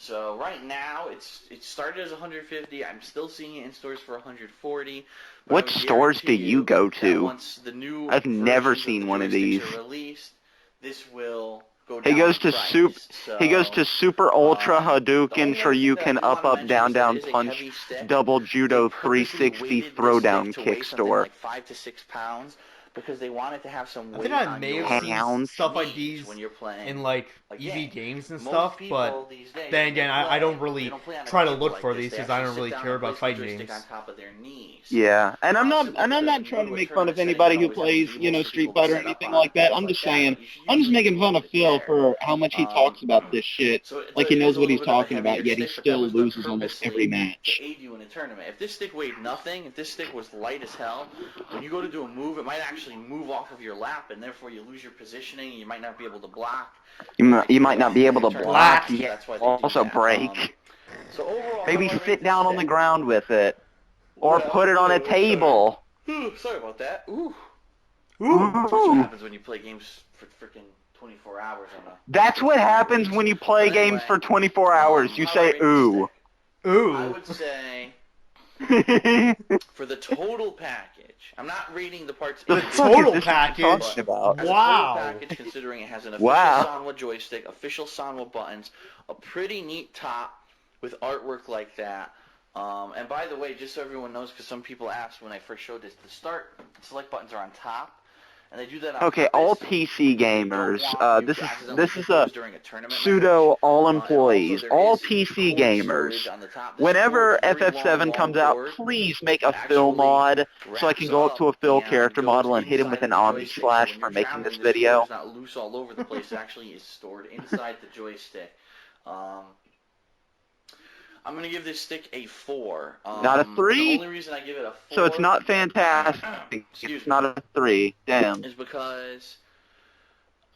So right now, it started as $150. I'm still seeing it in stores for $140. What stores do you go to? Once the new I've never versions seen the one of joysticks these. are released, this will go down He goes in to price. He goes to Super Ultra the Hadouken, only so other you thing that can I do up, wanna up, mention down, is that down, it is a punch, heavy stick. double They judo purposely 360 weighted this throwdown stick to kick weigh something store. like 5 to 6 pounds because they wanted to have some I weight think I on may your have seen Pounds. stuff like knees these when you're playing in like a EV game. games and Most stuff, people but these days, then when they again, play, I don't they really don't play on a try to table look like for this. these They because I actually don't sit really down care and about place the fighting joystick games. on top of their knees. Yeah, and I'm not Simply because trying when to you go make to a fun of tournament setting, anybody you who always have plays, tables for Street people to Fighter or set up anything on like and that. things I'm like just that, saying, but you should I'm just usually making be fun able of to Phil get there. for how much he talks about this shit. So Like he it knows is a what little he's bit of a talking about, heavier yet he stick, but that still was done loses almost every purposely match. to aid you in a tournament. If this stick weighed nothing, if this stick was light as hell, when you go to do a move, it might actually move off of your lap, and therefore you lose your positioning, and you might not be able to block. You might not be able to block, So you that's why they also do that. break. So overall, Maybe how do I sit rate this down on the stick? ground with it. Or Well, put it on a sorry. table. Sorry about that. Ooh. Ooh. That's what happens when you play games for freaking 24 hours on a... That's what happens when you play games for 24 hours. You how say, do I rate this ooh. stick? Ooh. I would say, for the total package, I'm not rating the parts The individually. total this package? talking about? As Wow. a total package, considering it has an official Wow. Sanwa joystick, official Sanwa buttons, a pretty neat top with artwork like that. And by the way, just so everyone knows, because some people asked when I first showed this, the select buttons are on top, and they do that on Okay, purpose. all PC They gamers, don't want you this to is accidentally hit a those during a tournament pseudo match. all And employees, also there all is PC cord gamers. storage on the top. This Whenever cord is very FF7 long comes out, cord please make a that Phil actually mod so I wraps can go up to a up Phil and character goes model and hit him with inside an of the Omni joystick. So Slash when for you're making this traveling, this video. cord's not loose all over the place. It actually is stored inside the joystick. I'm going to give this stick a 4. Not a 3? The only reason I give it a 4... So it's not fantastic. It's not a 3. Damn. Is because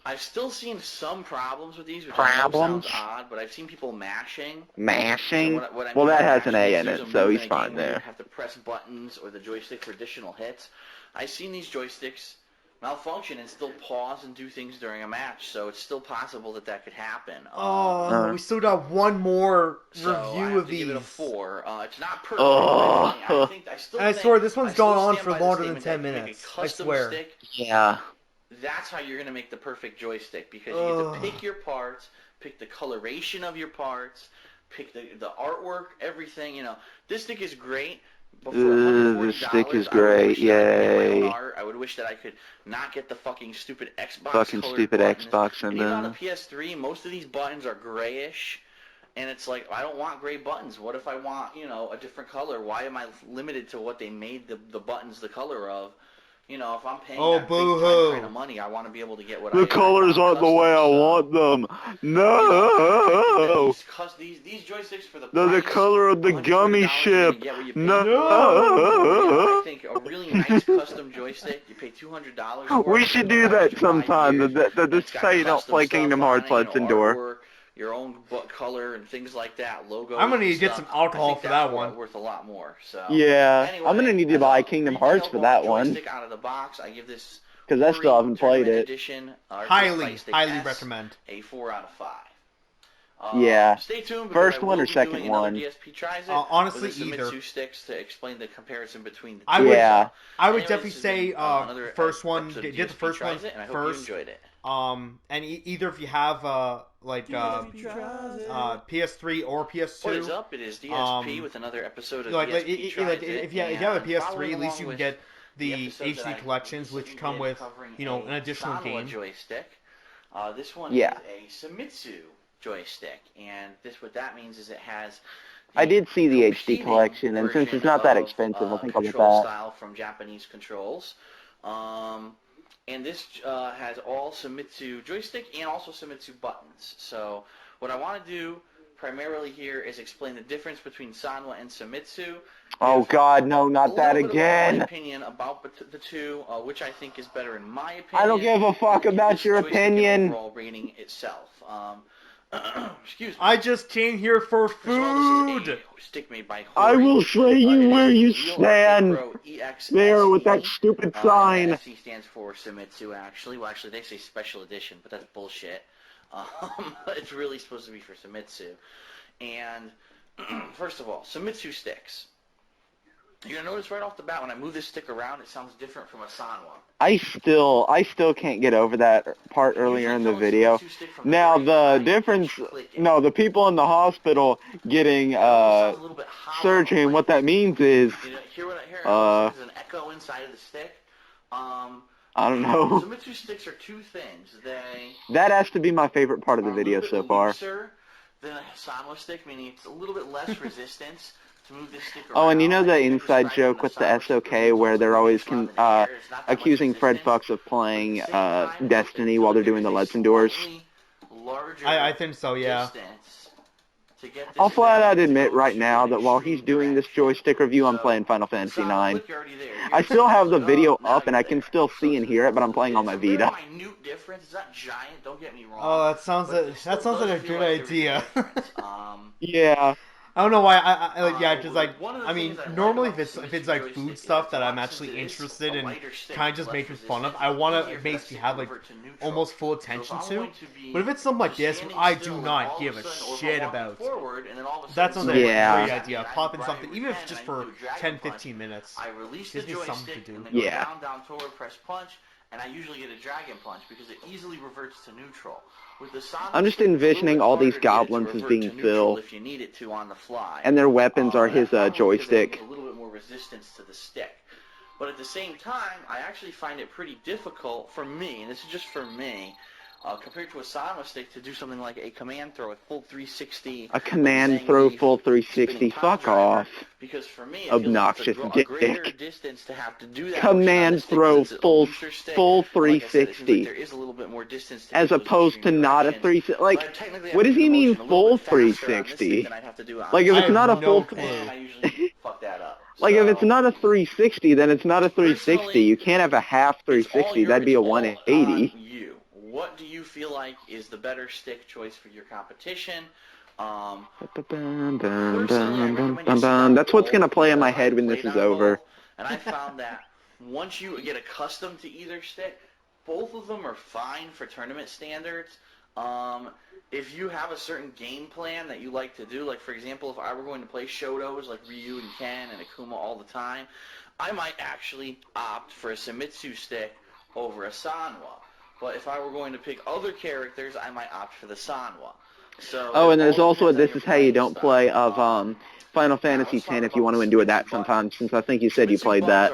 I've still seen some problems with these, which I know Problems? sounds odd, but I've seen people mashing. Mashing? So what I Well, mean that by has an mashing A is in there's it, a so move he's in a fine game where you there. have to press buttons or the joystick for additional hits. I've seen these joysticks malfunction and still pause and do things during a match, so it's still possible that that could happen. We still got one more So I review have of to these. give it a 4. It's not perfect. Oh. I still And I think, swear, this one's I still gone on stand for by the longer than statement 10 that if you minutes. make a I custom swear. stick, Yeah. that's how you're going to make the perfect joystick, because you get to pick your parts, pick the coloration of your parts, pick the artwork, everything, you know. This stick is great, but for $140, this stick is I would great, wish that I could get my own yay. art. I would wish that I could not get the fucking stupid Xbox Fucking colored stupid buttons. Xbox And even on the and PS3, most of these buttons are grayish. And it's like, I don't want gray buttons. What if I want, you know, a different color? Why am I limited to what they made the buttons the color of? You know, if I'm paying that big time kind of money, I want to be able to get what the colors aren't the way I want them. No. These joysticks for the They're the price, color of the $140, gummy you're ship. gonna get what you pay No. for. I think a really nice custom joystick, you pay $200 for. We should do that sometime. This It's is got how you don't custom play stuff Kingdom on Hearts it, Let's you know, Endure. artwork, your own color and things like that, logos. I'm gonna and need to get stuff. some alcohol I think for that's that one. worth a lot more. So Yeah, anyway, I'm gonna need to as buy a Kingdom Hearts for that one. joystick out of the box, I give this Because I still haven't played Tournament it. Edition, Highly S recommend. a 4 out of 5. Yeah. Stay tuned. Because First I one will or be second doing another one? DSP tries it Honestly, with the either. Sumitsu sticks to explain the comparison between the two. I would, Yeah. I would Anyways, definitely this has say been, another first one. episode of Get the DSP first one Tries It, and I hope first. you enjoyed it. And either if you have PS3 or PS2. What is up? It is DSP with another episode of DSP if you have a PS3, at least you can get the HD collections, which come with an additional game. Joystick. This one Yeah. is a Famitsu joystick, and what that means is it has. I did see the HD collection, and since it's not that expensive, I think I'll get control that. Style from Japanese controls. And this has all Famitsu joystick and also Famitsu buttons. So what I want to do primarily here is explain the difference between Sanwa and Famitsu. Oh God, no, not that again! My opinion about the two, which I think is better in my opinion. I don't give a fuck about your opinion. Overall rating itself. Excuse me. I just came here for food. Stick made by I will show you where you stand. There with that stupid sign. FC stands for Famitsu, actually. Well, actually, they say Special Edition, but that's bullshit. It's really supposed to be for Famitsu. And first of all, Famitsu sticks. You're gonna notice right off the bat when I move this stick around, it sounds different from a Sanwa. I still can't get over that part earlier in the video. Now the difference, no, the people in the hospital getting surgery, and what that means is, Hear what I hear? There's an echo inside of the stick. I don't know. Famitsu sticks are two things. That has to be my favorite part of the video so far. Looser than a Sanwa stick, meaning it's a little bit less resistance. To move this stick Oh, and you know around. the inside joke with the SOK where they're always accusing Fred Fucks of playing Destiny while they're doing the Legend Doors? I think so, yeah. I'll flat out admit right now that while he's doing this joystick review, I'm playing Final Fantasy IX. I still have the video up and I can still see and hear it, but I'm playing on my Vita. Oh, that sounds like a good idea. Yeah. I don't know why. I mean, normally if it's like food stuff that I'm actually interested in, kind of just making fun of, I want to basically have like almost full attention to. But if it's something like this, I do not give a shit about. That sounds like a great idea. Pop in something, even if it's just for 10-15 minutes. Gives me something to do. Yeah. And I usually get a dragon punch because it easily reverts to neutral. With the Sanwa, I'm just envisioning all these goblins as being Phil, if you need it to on the fly. And their weapons are his joystick. A little bit more resistance to the stick. But at the same time, I actually find it pretty difficult for me, and this is just for me, compared to a Sanwa stick, to do something like a command throw, a full 360. A command throw full 360. Fuck off. Because for me, it obnoxious feels like a greater distance to have to do that. Command throw full 360. There is a little bit more distance to as opposed to not a 360. Like, what does he mean full 360? Like, if it's not a full... Like, if it's not a 360, then it's not a 360. You can't have a half 360. That'd be a 180. What do you feel like is the better stick choice for your competition? That's what's gonna play in my head when this is over. And I found that once you get accustomed to either stick, both of them are fine for tournament standards. If you have a certain game plan that you like to do, like for example, if I were going to play Shotos like Ryu and Ken and Akuma all the time, I might actually opt for a Famitsu stick over a Sanwa. But if I were going to pick other characters, I might opt for the Sanwa. So, and there's also a This Is How You Don't Play of Final Fantasy X if you want to endure that sometimes, since I think you said you played that.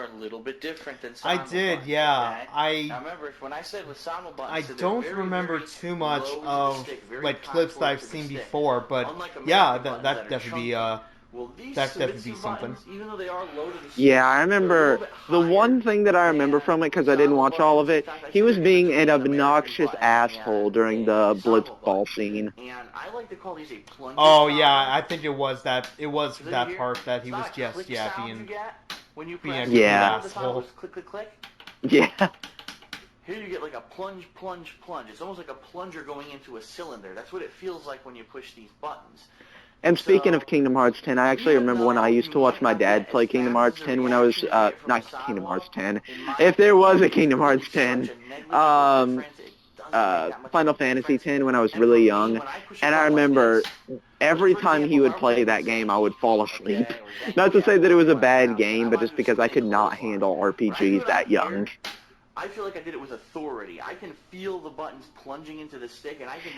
I did, yeah. I don't remember too much of like clips that I've seen before, but yeah, that definitely be something. Yeah, I remember the one thing that I remember from it, because I didn't watch all of it, he was being an obnoxious asshole during the blitzball scene. Oh yeah, I think it was that part that he was just being a asshole. Yeah. Here you get like a plunge. It's almost like a plunger going into a cylinder. That's what it feels like when you push these buttons. And speaking of Kingdom Hearts 10, I actually remember when I used to watch my dad play Kingdom Hearts 10 when I was, not Kingdom Hearts 10, if there was a Kingdom Hearts 10, Final Fantasy 10 when I was really young, and I remember every time he would play that game, I would fall asleep. Not to say that it was a bad game, but just because I could not handle RPGs that young. I feel like I did it with authority. I can feel the buttons plunging into the stick, and I can.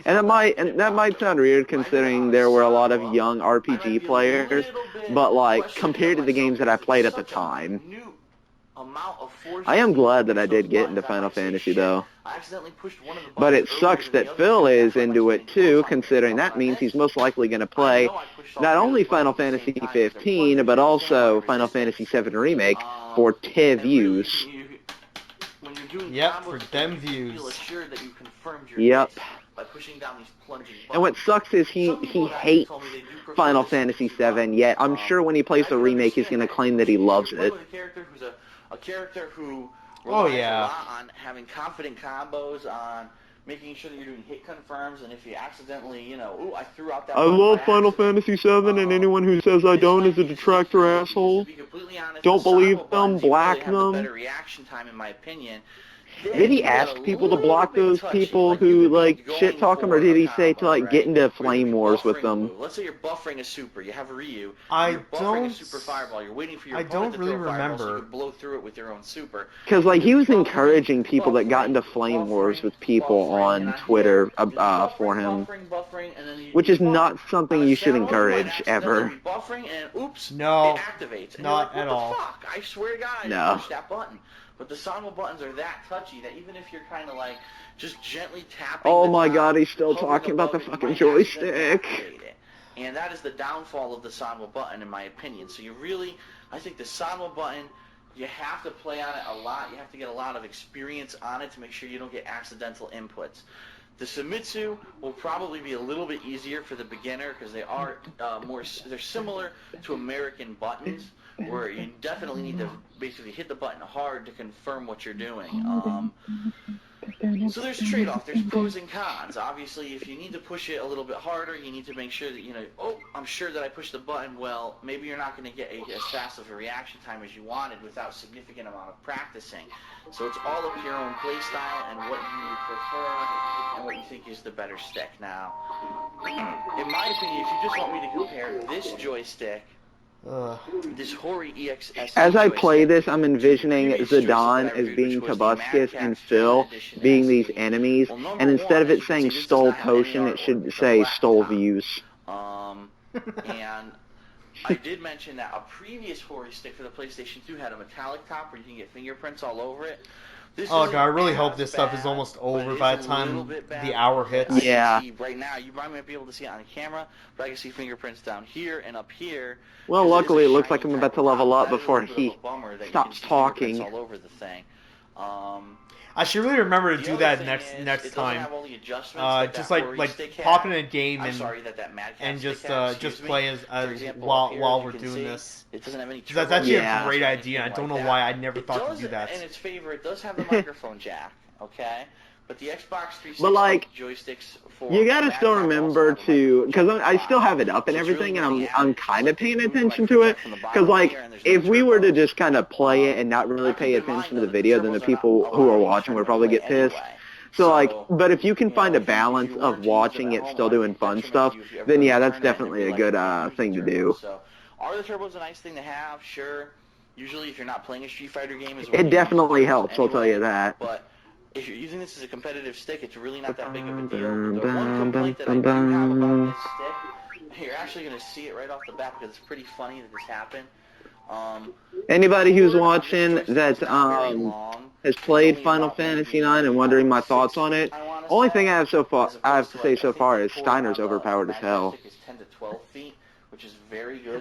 And that might sound weird considering there were a lot of young RPG players, but like compared to the games that I played at the time, I am glad that I did get into Final Fantasy though. But it sucks that Phil is into it too, considering that means he's most likely going to play not only Final Fantasy 15, but also Final Fantasy 7 Remake for 10 views. Yep, for them views. Yep. And what sucks is he hates Final Fantasy 7, yet I'm sure when he plays the remake he's going to claim that he loves it. A character who relies a lot on having confident combos, on making sure that you're doing hit confirms, and if you accidentally, you know, ooh, I threw out that. I love Final Fantasy 7, and anyone who says I don't is a detractor asshole. Don't believe them, black them. Better reaction time, in my opinion. Did he ask people to block those people who, like, shit-talk him, or did he say to, like, get into flame wars with them? Let's say you're buffering a super. You have Ryu. I you're buffering a super fireball. You're waiting for your opponent to throw a fireball so you can blow through it with your own super. Because, like, he was encouraging people that got into flame wars with people on Twitter for him, which is not something you should encourage, ever. Buffering and oops, no, it activates. And not like, at all. Fuck? I swear to God, I didn't push that button. But the Sanwa buttons are that touchy that even if you're kind of like just gently tapping. Oh my God, he's still talking about the fucking joystick. And that is the downfall of the Sanwa button, in my opinion. So you really, I think the Sanwa button, you have to play on it a lot. You have to get a lot of experience on it to make sure you don't get accidental inputs. The Famitsu will probably be a little bit easier for the beginner because they are they're similar to American buttons, where you definitely need to basically hit the button hard to confirm what you're doing. So there's trade-off. There's pros and cons. Obviously, if you need to push it a little bit harder, you need to make sure that, you know, oh, I'm sure that I pushed the button. Well, maybe you're not going to get as fast of a reaction time as you wanted without significant amount of practicing. So it's all up to your own play style and what you prefer and what you think is the better stick. Now, in my opinion, if you just want me to compare this joystick, this Hori EXS. As I play this, I'm envisioning Zidane as being Tobuscus and Phil being these enemies, and instead of it saying Stole Potion, it should say Stole Views. And I did mention that a previous Hori stick for the PlayStation 2 had a metallic top where you can get fingerprints all over it. Oh God, I really hope this stuff is almost over by the time the hour hits. Yeah. Right now, you might not be able to see it on camera, but I can see fingerprints down here and up here. Well, luckily, it looks like I'm about to level up before he stops talking. All over the thing. I should really remember to do that next time. Just like pop in a game and just play as while we're doing this. It doesn't have any. That's actually a great idea. I don't know why I never thought to do that. In its favor, it does have the microphone jack. Okay. But the Xbox 360 but like, joysticks for you gotta still remember to, because I still have it up and everything, and I'm kind of paying attention to it, because like, if we were to just kind of play it and not really pay attention to the video, then the people who are watching would probably get pissed. So like, but if you can find a balance of watching it still doing fun stuff, then yeah, that's definitely a good thing to do. Are the turbos a nice thing to have? Sure. Usually if you're not playing a Street Fighter game, it definitely helps, I'll tell you that. But if you're using this as a competitive stick, it's really not that big of a deal. The one complaint that I do have about this stick, you're actually going to see it right off the bat because it's pretty funny that this happened. Anybody who's watching that has played Final Fantasy IX and wondering my thoughts on it, only thing I have to say so far is Steiner's overpowered as hell.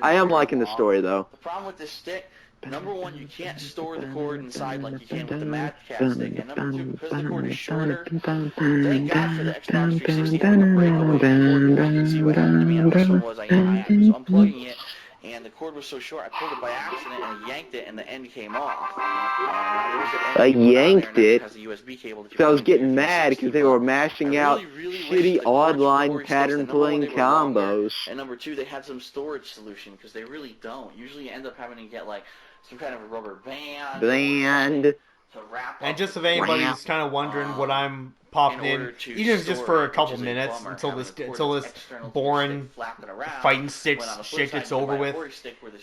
I am liking the story though. The problem with this stick, number one, you can't store the cord inside like you can with the Mad Cat stick, and number two, because the cord is shorter, thank God for the Xbox 360 having a breakaway cord. You can see what happened to me on this one was I was unplugging it, and the cord was so short, I pulled it by accident and I yanked it, and the end came off. I yanked it, so I was getting mad because they were mashing out shitty odd-line pattern-playing combos. And number two, they had some storage solution, because they really don't. Usually you end up having to get like some kind of a rubber band. to wrap up. And just if anybody's kind of wondering what I'm popping in, even if it's just for a couple minutes until this boring fighting stick shit gets over with,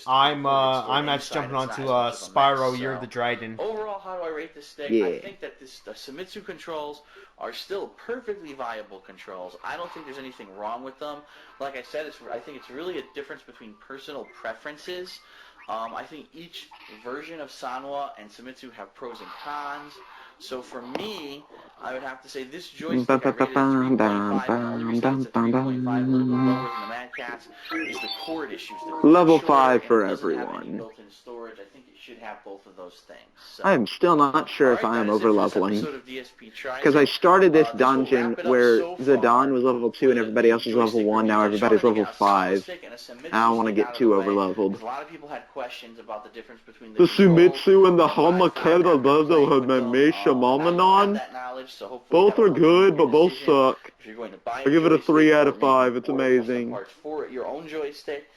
I'm actually jumping onto Spyro Year of the Dragon. Overall, how do I rate this stick? Yeah. I think that the Famitsu controls are still perfectly viable controls. I don't think there's anything wrong with them. Like I said, I think it's really a difference between personal preferences. I think each version of Sanwa and Famitsu have pros and cons. So for me, I would have to say this joystick I rated at 3.5. And the only reason it's a 3.5, a little bit lower than the Mad Catz, is the cord issues. The cord's Level shorter 5 and for it doesn't have any everyone. built-in storage. I think it should have both of those things. So, I'm still not sure if I am over-leveling. Because I started this dungeon where the Don was level 2 and everybody else was level 1, now everybody's level 5. I don't want to get too over-leveled. A lot of people had questions about the difference between The Sumitsu and the Hamakeda Shimamanon, both are good, but both suck. I give it a 3 out of 5, it's amazing. Parts for your own joystick.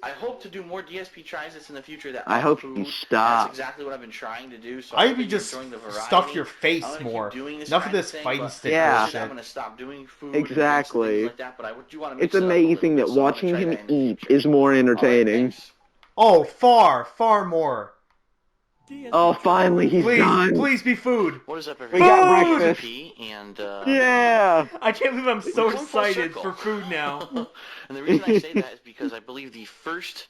I hope to do more DSP tries in the future. I hope you stop. That's exactly what I've been trying to do. So I hope you just stuff your face more. Enough of this fighting stick bullshit. I'm gonna stop doing food Exactly. and things like that, but I do want to It's amazing that watching him eat is more entertaining. Oh, far more. Oh, finally he's done. Please be food. What is up, We everybody? got breakfast. And, Yeah. I can't believe I'm so excited for food now. And the reason I say that is because I believe the first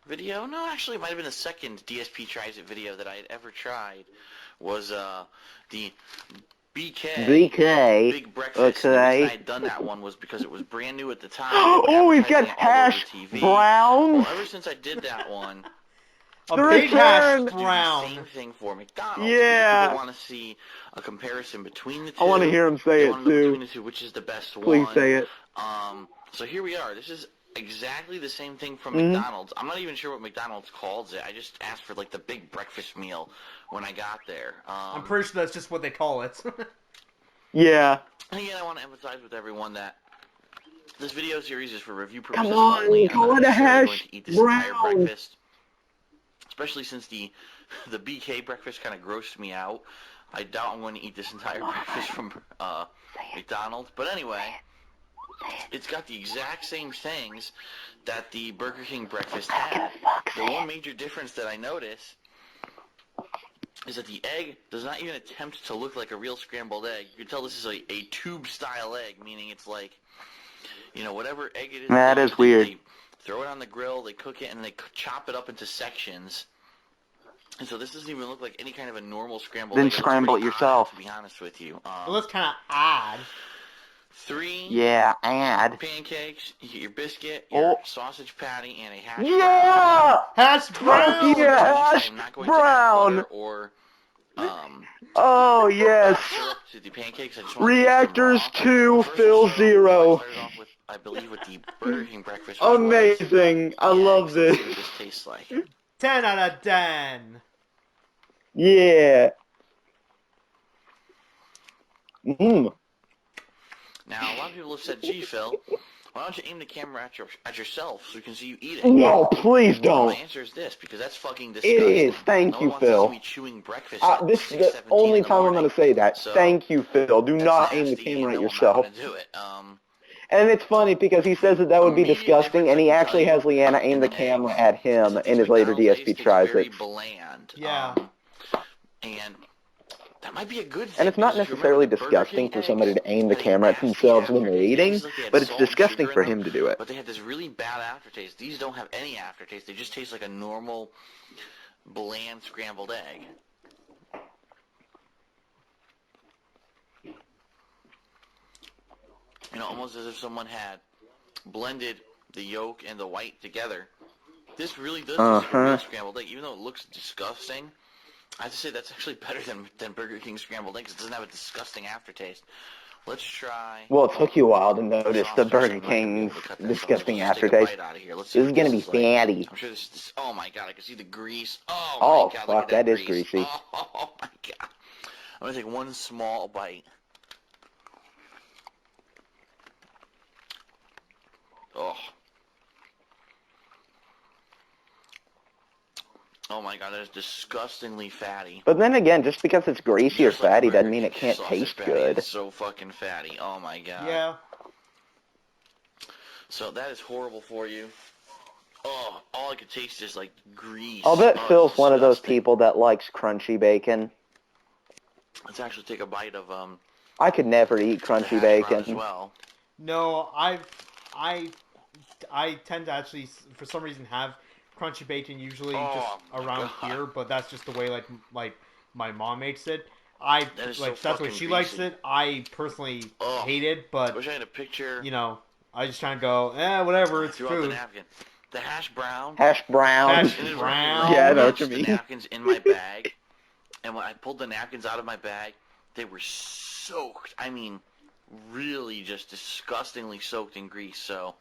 video, no, actually it might have been the second DSP Tries It video that I had ever tried, was the BK Big Breakfast. And the reason I had done that one was because it was brand new at the time. Oh, we've got hash browns. Well, ever since I did that one, A big hash brown. same thing for McDonald's. Yeah. People want to see a comparison between the two. I want to hear him say it Between the too. two, which is the best one. Please say it. So here we are. This is exactly the same thing from McDonald's. I'm not even sure what McDonald's calls it. I just asked for like the big breakfast meal when I got there. I'm pretty sure that's just what they call it. Yeah. And again, I want to emphasize with everyone that this video series is for review purposes Come on, only. call I'm it a not necessarily going hash to eat this entire brown. breakfast. Especially since the BK breakfast kind of grossed me out. I doubt I'm going to eat this entire breakfast from McDonald's. But anyway, it's got the exact same things that the Burger King breakfast had. The one major difference that I notice is that the egg does not even attempt to look like a real scrambled egg. You can tell this is a tube-style egg, meaning it's like, you know, whatever egg it is. That is weird. They throw it on the grill, they cook it, and they chop it up into sections. And so this doesn't even look like any kind of a normal scrambled egg. Then scramble it yourself. Odd, to be honest with you. Well, that's kind of odd. 3 add. pancakes, you get your biscuit, your sausage patty, and a hash brown. Yeah! Hash brown! Yeah, hash I'm not going brown! to add butter or Oh, yes. syrup to the pancakes. I just want Reactors to taste them 2, raw. First fill of all, 0. I started off with, I believe, with the Burger King breakfast. which was Amazing. I love eggs. Let's this. see what this tastes like. 10 out of 10. Yeah. Mmm. Now, a lot of people have said, gee, Phil, why don't you aim the camera at yourself so we can see you eating? No, please Well, don't. my answer is this, because that's fucking disgusting. It is. Thank no you, one wants Phil. To see me chewing breakfast This is the only time I'm going to say that. So, Thank you, Phil. Do not aim the nasty, camera at no, yourself. I'm not going to do it. And it's funny because he says that would be disgusting, and he actually has Leanna aim the camera at him in his later DSP Tries It. Bland. Yeah. And that might be a good thing. And it's not necessarily disgusting for somebody to aim the camera at themselves when they're eating, but it's disgusting for him to do it. But they had this really bad aftertaste. These don't have any aftertaste. They just taste like a normal, bland scrambled egg. You know, almost as if someone had blended the yolk and the white together. This really does taste like a real scrambled egg. Even though it looks disgusting, I have to say that's actually better than Burger King scrambled eggs. It doesn't have a disgusting aftertaste. Let's try. Well, it took you a while to notice the Burger King's disgusting aftertaste. This is going to be fatty. I'm sure this is, oh my god, I can see the grease. Oh, my god, fuck, that is greasy. Oh my god. I'm going to take one small bite. Oh Oh my god, that is disgustingly fatty. But then again, just because it's greasy or Just like fatty Burger doesn't mean it King can't sausage taste patty, good. It's so fucking fatty. Oh my god. Yeah. So that is horrible for you. Oh, all I could taste is like grease. I'll bet Oh, Phil's it's one of those disgusting. people that likes crunchy bacon. Let's actually take a bite of I could never eat the crunchy hash brown as bacon. well. No, I tend to actually, for some reason, have crunchy bacon usually just around here, but that's just the way like my mom makes it. That is Like so that's the way fucking she likes greasy. it. I personally Oh, hate it, I but wish I had a picture. you know, I just try to go, whatever, it's Threw out the food. napkin. The hash brown. Hash brown. Hash Inadvertently brown. Yeah, I know what rinsed you the mean. napkins in my bag, and when I pulled the napkins out of my bag, they were soaked. I mean, really just disgustingly soaked in grease. So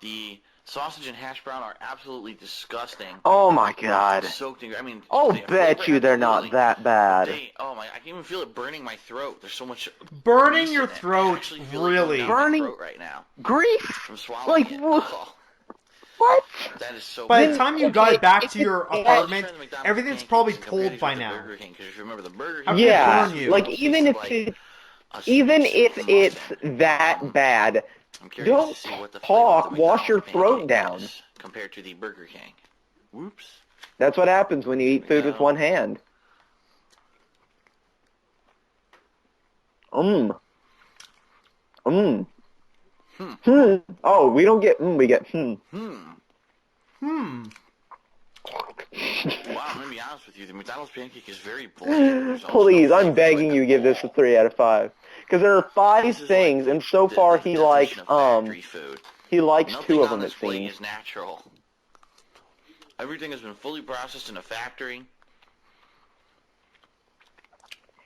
the sausage and hash brown are absolutely disgusting. Oh my god. Soaked in grease. I mean, I'll they bet flavor, you they're not absolutely. that bad. Oh my! I can even feel it burning my throat. There's so much Burning grease your in it. I throat, actually feel it going really? down my Burning- throat right now Grease? from swallowing Like, it. what? Oh, What? that is so. By bad. the time you okay, got back if to your it's- apartment, Let's try the McDonald's everything's pancakes probably and compare cold these by with the now. Burger King, because if you remember the Burger How King, could it Yeah, burn you? like tasted even if like it's a even if soup it's muffin. that bad, I'm curious don't to see what the flavor of talk. the Wash your McDonald's throat pancake down. is compared to the Burger King. Whoops. That's what happens when you eat There we food with go. one hand. Mmm. Mmm. Hmm. Oh, we don't get we get Hmm. Hmm. Wow, I'm gonna be honest with you. The McDonald's pancake is very bland. There's almost Please, no I'm flavor begging to it you at give this a all. 3 out of 5. Because there are 5 This is things, like and so the far he likes, definition of factory food. he likes Nothing 2 of on them, it this plate seems. is natural. Everything has been fully processed in a factory.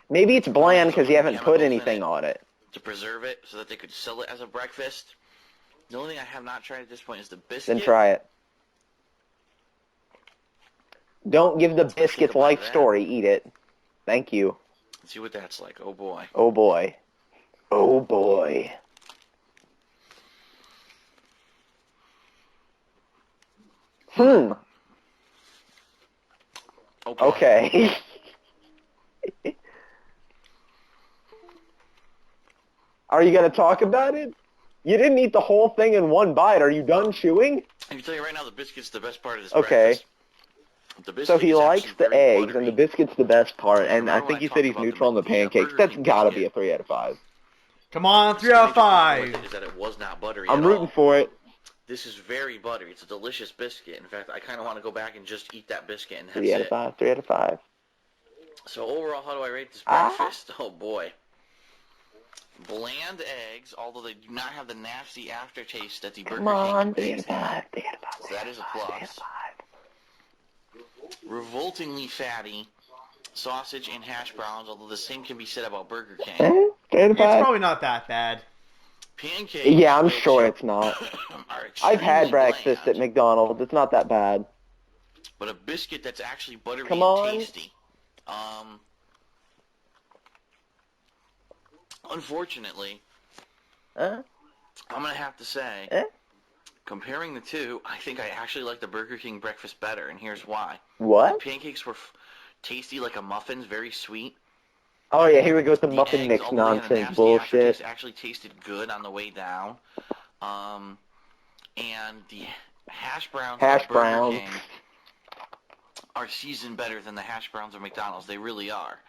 Maybe it's bland because you Someone haven't put chemicals in anything it on it. to preserve it so that they could sell it as a breakfast. The only thing I have not tried at this point is the biscuit. Then try it. Don't give the Let's take a biscuits bite life of that. story, eat it. Thank you. Let's see what that's like. Oh boy. Oh boy. Oh boy. Hmm. Oh boy. Okay. Are you going to talk about it? You didn't eat the whole thing in one bite. Are you done chewing? I can tell you right now, the biscuit's the best part of this Okay. breakfast. The biscuit So he is likes actually the very eggs, buttery. and the biscuit's the best part, and Remember I when think I he said talked he's about the neutral on the pancakes. Burger That's King gotta be biscuit? a 3 out of 5. Come on, The 3 out of major problem with 5. it is that it was not buttery I'm at rooting all. for it. This is very buttery. It's a delicious biscuit. In fact, I kind of want to go back and just eat that biscuit, and that's 3 out of it. 5, 3 out of 5. So overall, how do I rate this Ah. breakfast? Oh boy. Bland eggs, although they do not have the nasty aftertaste that the Burger Come on, King 3 out eggs of 5, have. 3 out of 5. So that is a plus. Revoltingly fatty sausage and hash browns, although the same can be said about Burger King. 3 out of It's 5? probably not that bad. Pancakes. Yeah, I'm which sure it's not. are I've had extremely breakfast bland, at McDonald's. It's not that bad. but a biscuit that's actually buttery Come and on. tasty. Unfortunately, Huh? I'm gonna have to say, Eh? comparing the two, I think I actually like the Burger King breakfast better, and here's why. The What? pancakes were tasty like a muffins, very sweet. Oh yeah, here we go with the The muffin eggs, mix although they had a nonsense nasty bullshit. aftertaste, actually tasted good on the way down. And the hash browns Hash at Burger browns. King are seasoned better than the hash browns at McDonald's. They really are.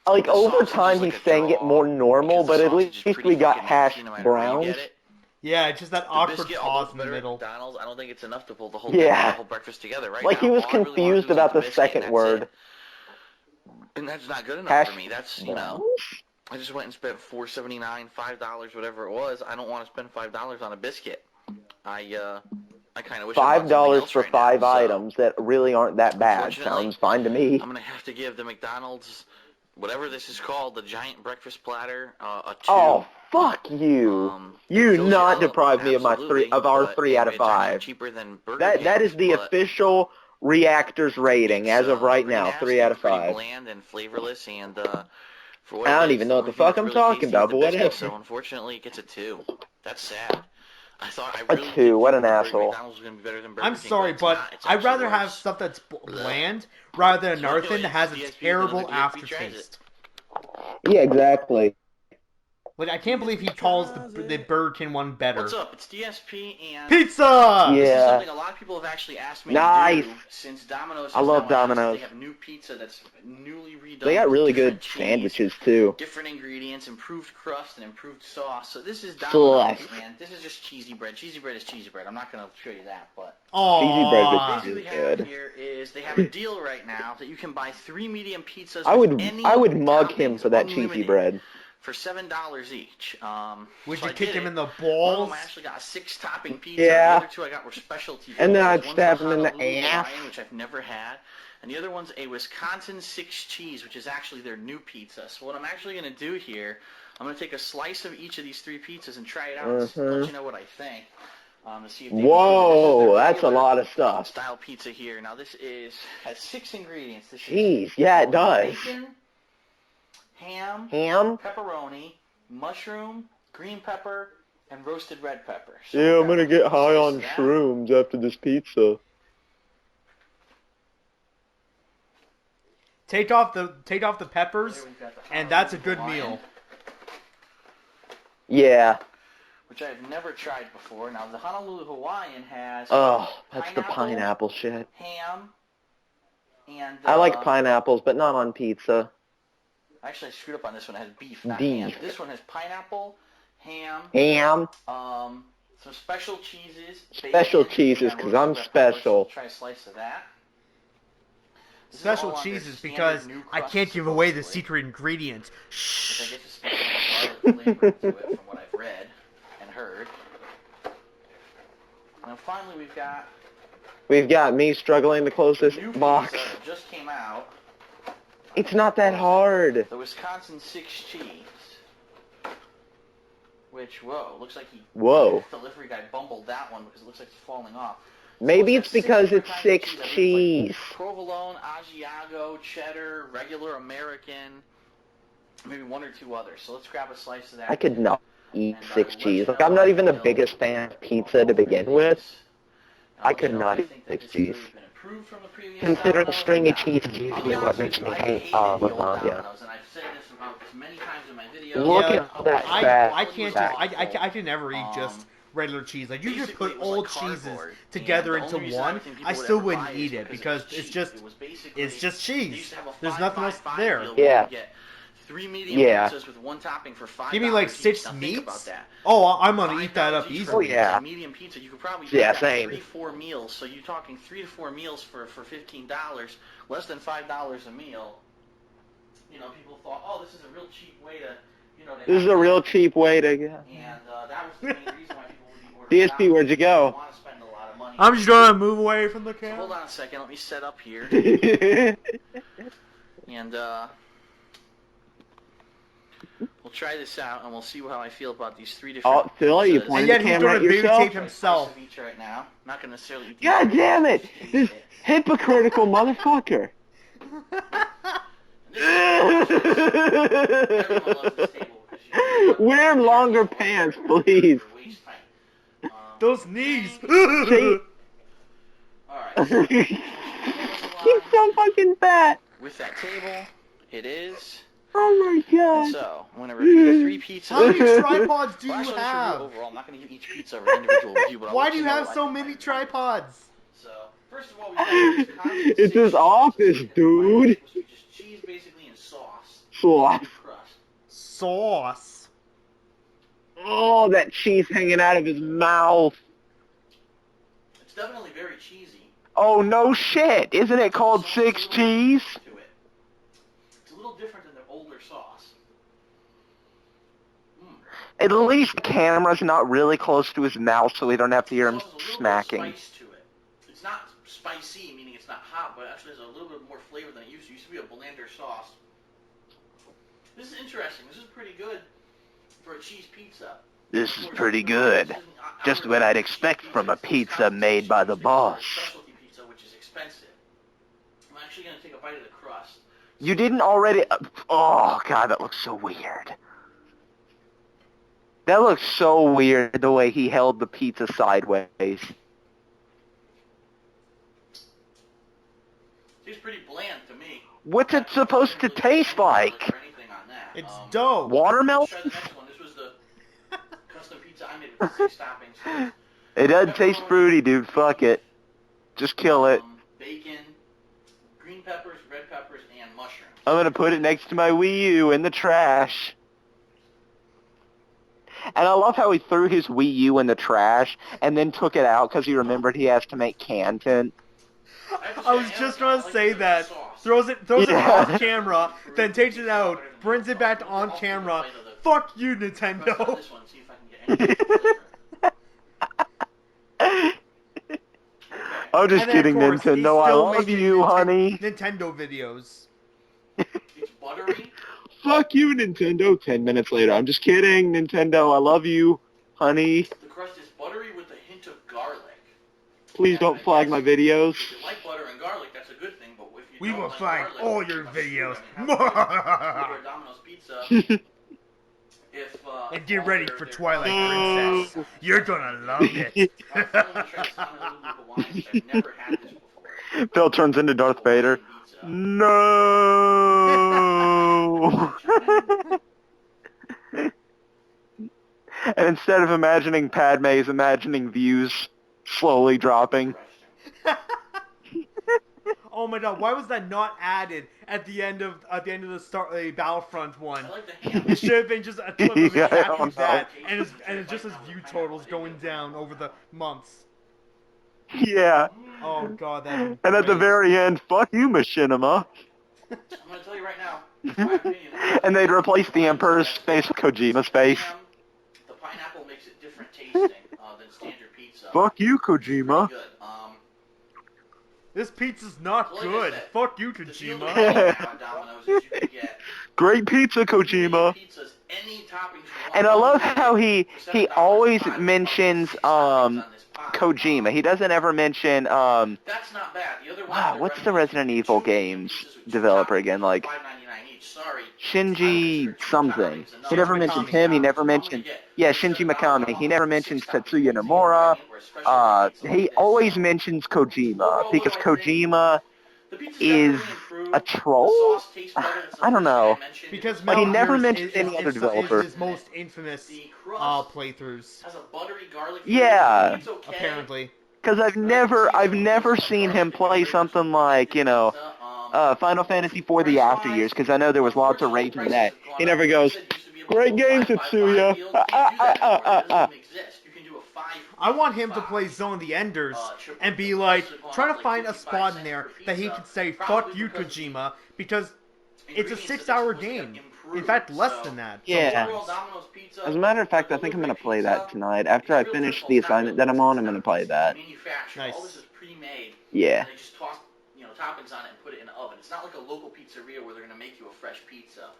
Like The over sausage time is like he's a saying it draw, more normal, because the but at sausage is least pretty we got fucking hash nasty no matter where you browns. get it. Yeah, it's just that The awkward biscuit, although pause it's in the better at middle. McDonald's, I don't think it's enough to pull the whole Yeah. whole breakfast together right Like now. he was All I really wanna confused do is about eat the biscuit, and second that's word. it. And that's not good enough Hash for me. That's, browns? I just went and spent $4.79, $5, whatever it was. I don't want to spend $5 on a biscuit. I kind of wish I bought something $5 else for right 5 now, so items that really aren't that bad. unfortunately, Sounds fine to me. I'm gonna have to give the McDonald's, whatever this is called, the giant breakfast platter, a 2. Oh fuck you! It You fills not up, deprive me of my absolutely, of our but 3 out of it's actually 5. cheaper than Burger That is King's, the but official reactors rating as of it's right pretty now. nasty, 3 out of pretty 5. bland and flavorless, and for what I it don't is, even know what only the thing fuck that's I'm really talking tasty is about, the but biscuit, whatever. so unfortunately it gets a 2. That's sad. I thought I A really 2. did What think an that asshole. McDonald's was going to be better than Burger I'm King, sorry, it's but not. It's I'd actually rather have worse. stuff that's bland rather than another thing that has a DSP, terrible another DSP tries it. aftertaste. Yeah, exactly. Like, I can't believe he calls the Burger King one better. What's up? It's DSP and Pizza! this is Yeah. something a lot of people have actually asked me Nice. to do since Domino's I has love now announced Domino's. they have new pizza that's newly redone. They got with really different good cheese, sandwiches, too. different ingredients, improved crust, and improved sauce. So this is Sauce. Domino's, man. This is just cheesy bread. Cheesy bread is cheesy bread. I'm not going to show you that, but Cheesy bread Aww. is basically good. have here is they have a deal right now that you can buy 3 medium pizzas I with would any mug him toppings for that cheesy unlimited bread. for $7 each. Would so you I kick did him it. in the One of balls? them I actually got a 6-topping pizza. Yeah. The other 2 I got were specialty pizzas. And then I'd One's stab the him in the Honolulu ass. Hawaiian, which I've never had. And the other one's a Wisconsin 6 cheese, which is actually their new pizza. So what I'm actually going to do here, I'm going to take a slice of each of these 3 pizzas and try it out and let you know what I think. To see if they Whoa, that's a lot of stuff. style pizza here. Now this has 6 ingredients. This Jeez, yeah, it does. bacon, ham, pepperoni, mushroom, green pepper, and roasted red pepper. So Yeah, we've I'm got gonna get a high slice on of that. shrooms after this pizza. Take off the peppers, Here we've got the and that's a Honolulu good Hawaiian, meal. Yeah. which I've never tried before. Now the Honolulu Hawaiian has Oh, that's the pineapple shit. ham, and I like pineapples, but not on pizza. Actually, I screwed up on this one. It has beef, not Beef. ham. This one has pineapple, ham, Ham. some special cheeses. Special bacon, cheeses, and 'cause roasted I'm red peppers. special. So try a slice of that. This is Special all under cheeses standard because new I crust, can't give away the supposedly, secret ingredient. which I Shh. guess is supposed to have garlic flavor to it, from what I've read and heard. And then finally, We've got me struggling to close this new box. pizza that just came out. It's not that hard. The Wisconsin 6 cheese. Which, whoa, looks like Whoa. the delivery guy bumbled that one because it looks like it's falling off. Maybe So it's because it's different 6 kinds of cheese. Like provolone, Asiago, cheddar, regular American, maybe 1 or 2 others. So let's grab a slice of that. I could not eat And 6 will let cheese. you Like, know I'm not how even the feel biggest fan of pizza to begin with. I could not eat 6 cheese. Considering stringy cheese is usually what makes me hate lasagna. Look at that fat I can't. fat. I can never eat just regular cheese. Like you could put all cheeses together into one. I still wouldn't eat it because it's just cheese. There's nothing else there. Yeah. 3 medium Yeah. pizzas with 1 topping for $5. Give me like each. 6 Now think meats. about that. Oh, I'm gonna eat that up $5 each easily. for Oh, yeah. a medium pizza. You could probably Yeah, get same. 3-4 meals. So you're talking 3 to 4 meals for $15, less than $5 a meal. You know, people thought, oh, this is a real cheap way to, you know, This is a real cheap way to... And that was the main reason why people would be ordering. DSP, where'd you go? Want to spend a lot of money. I'm just gonna move away from the So camera. hold on a second. Let me set up here. And we'll try this out, and we'll see how I feel about these 3 different. Oh, Philly, you pizzas. pointed And the yet he's camera gonna at yourself? videotape himself. Slice of each right now. Not gonna necessarily eat these. God damn it! This hypocritical motherfucker. Everyone loves this table because you know, Wear longer pants, please. your waist tight. Those knees. See? Alright. He's so fucking fat. With that table, it is. Oh my And god. so, I'm going to review 3 pizzas. How many tripods do you Well, actually, let's review have? overall. I'm not going to give each pizza an individual review, but I'll Why let do you know have what I so think many might be. tripods? So, first of all, we've got Wisconsin It's his 6 office, cheese. dude. It's supposed to be just cheese, basically, and sauce. Sauce. Crust. Sauce. Oh, that cheese hanging out of his mouth. It's definitely very cheesy. Oh, no shit. Isn't it called 6 cheese? To it. It's a little different than the older sauce. At least the camera's not really close to his mouth so we don't have to hear him It also has a little smacking. bit of spice to it. It's not spicy, meaning it's not hot, but it actually has a little bit more flavor than it used to. It used to be a blander sauce. This is interesting. This is pretty good for a cheese pizza. This is pretty good. Just what I'd expect from a pizza made by the boss. Specialty pizza, which is expensive. I'm actually going to take a bite of the crust. You didn't already... Oh, God, that looks so weird. That looks so weird, the way he held the pizza sideways. Tastes pretty bland to me. What's it supposed to taste like? It's dough. Watermelon? Let's try the next one. This was the custom pizza I made with the 6 toppings. It doesn't taste fruity, dude. Fuck it. Just kill it. Bacon, green peppers, red peppers, and mushrooms. I'm gonna put it next to my Wii U in the trash. And I love how he threw his Wii U in the trash and then took it out because he remembered he has to make content. I was just gonna say that. Throws it off camera, then takes it out, brings it back to on camera. Fuck you, Nintendo. I'm just kidding, course, Nintendo. I love you, honey. Nintendo videos. It's buttery. Fuck you, Nintendo. 10 minutes later. I'm just kidding, Nintendo. I love you, honey. The crust is buttery with a hint of garlic. Please don't flag my videos. If you like butter and garlic, that's a good thing, but if you We don't will like flag garlic, all your videos. Domino's pizza. And get ready for Twilight Princess. You're gonna love it. Bill turns into Darth Vader. No. And instead of imagining Padme, he's imagining views slowly dropping. Oh my god, why was that not added at the end of the Battlefront one? It should have been just a clip of it after that, and it's just his view totals going down over the months. Yeah. Oh god, that. And at the very end, fuck you, Machinima. I'm gonna tell you right now, my opinion. And they'd replace the Emperor's face with Kojima's face. The pineapple makes it different tasting than standard pizza. Fuck you, Kojima. Good. This pizza's not Like good. said, Fuck you, the deal Kojima. about Domino's is you can get Great pizza, Kojima. pizzas, any toppings you want. And I love how he always mentions Kojima. He doesn't ever mention That's not bad. The other one, what's the Resident Evil games developer again? Like $5.99 each. Sorry. Shinji something. He never mentions him. He never mentions Shinji Mikami. He never mentions Tetsuya Nomura. He always mentions Kojima because Kojima is a troll. I don't know. Because But he Metal never Gear mentioned any other developer. is his most infamous playthroughs. Has a buttery garlic Yeah. It's okay. Apparently. Because I've never seen him play something like, Final Fantasy IV The After Years, because I know there was lots of rage in that. He never goes, great game, Tetsuya. I want him to play Zone of the Enders and be like, trying to find a spot in there that he could say, fuck you, Kojima, because it's a 6-hour game. In fact, less than that. Yeah. As a matter of fact, I think I'm going to play that tonight. After I finish the assignment that I'm on, I'm going to play that. Nice. All this is pre-made. Yeah. And they just toss, toppings on it and put it in the oven. It's not like a local pizzeria where they're going to make you a fresh pizza.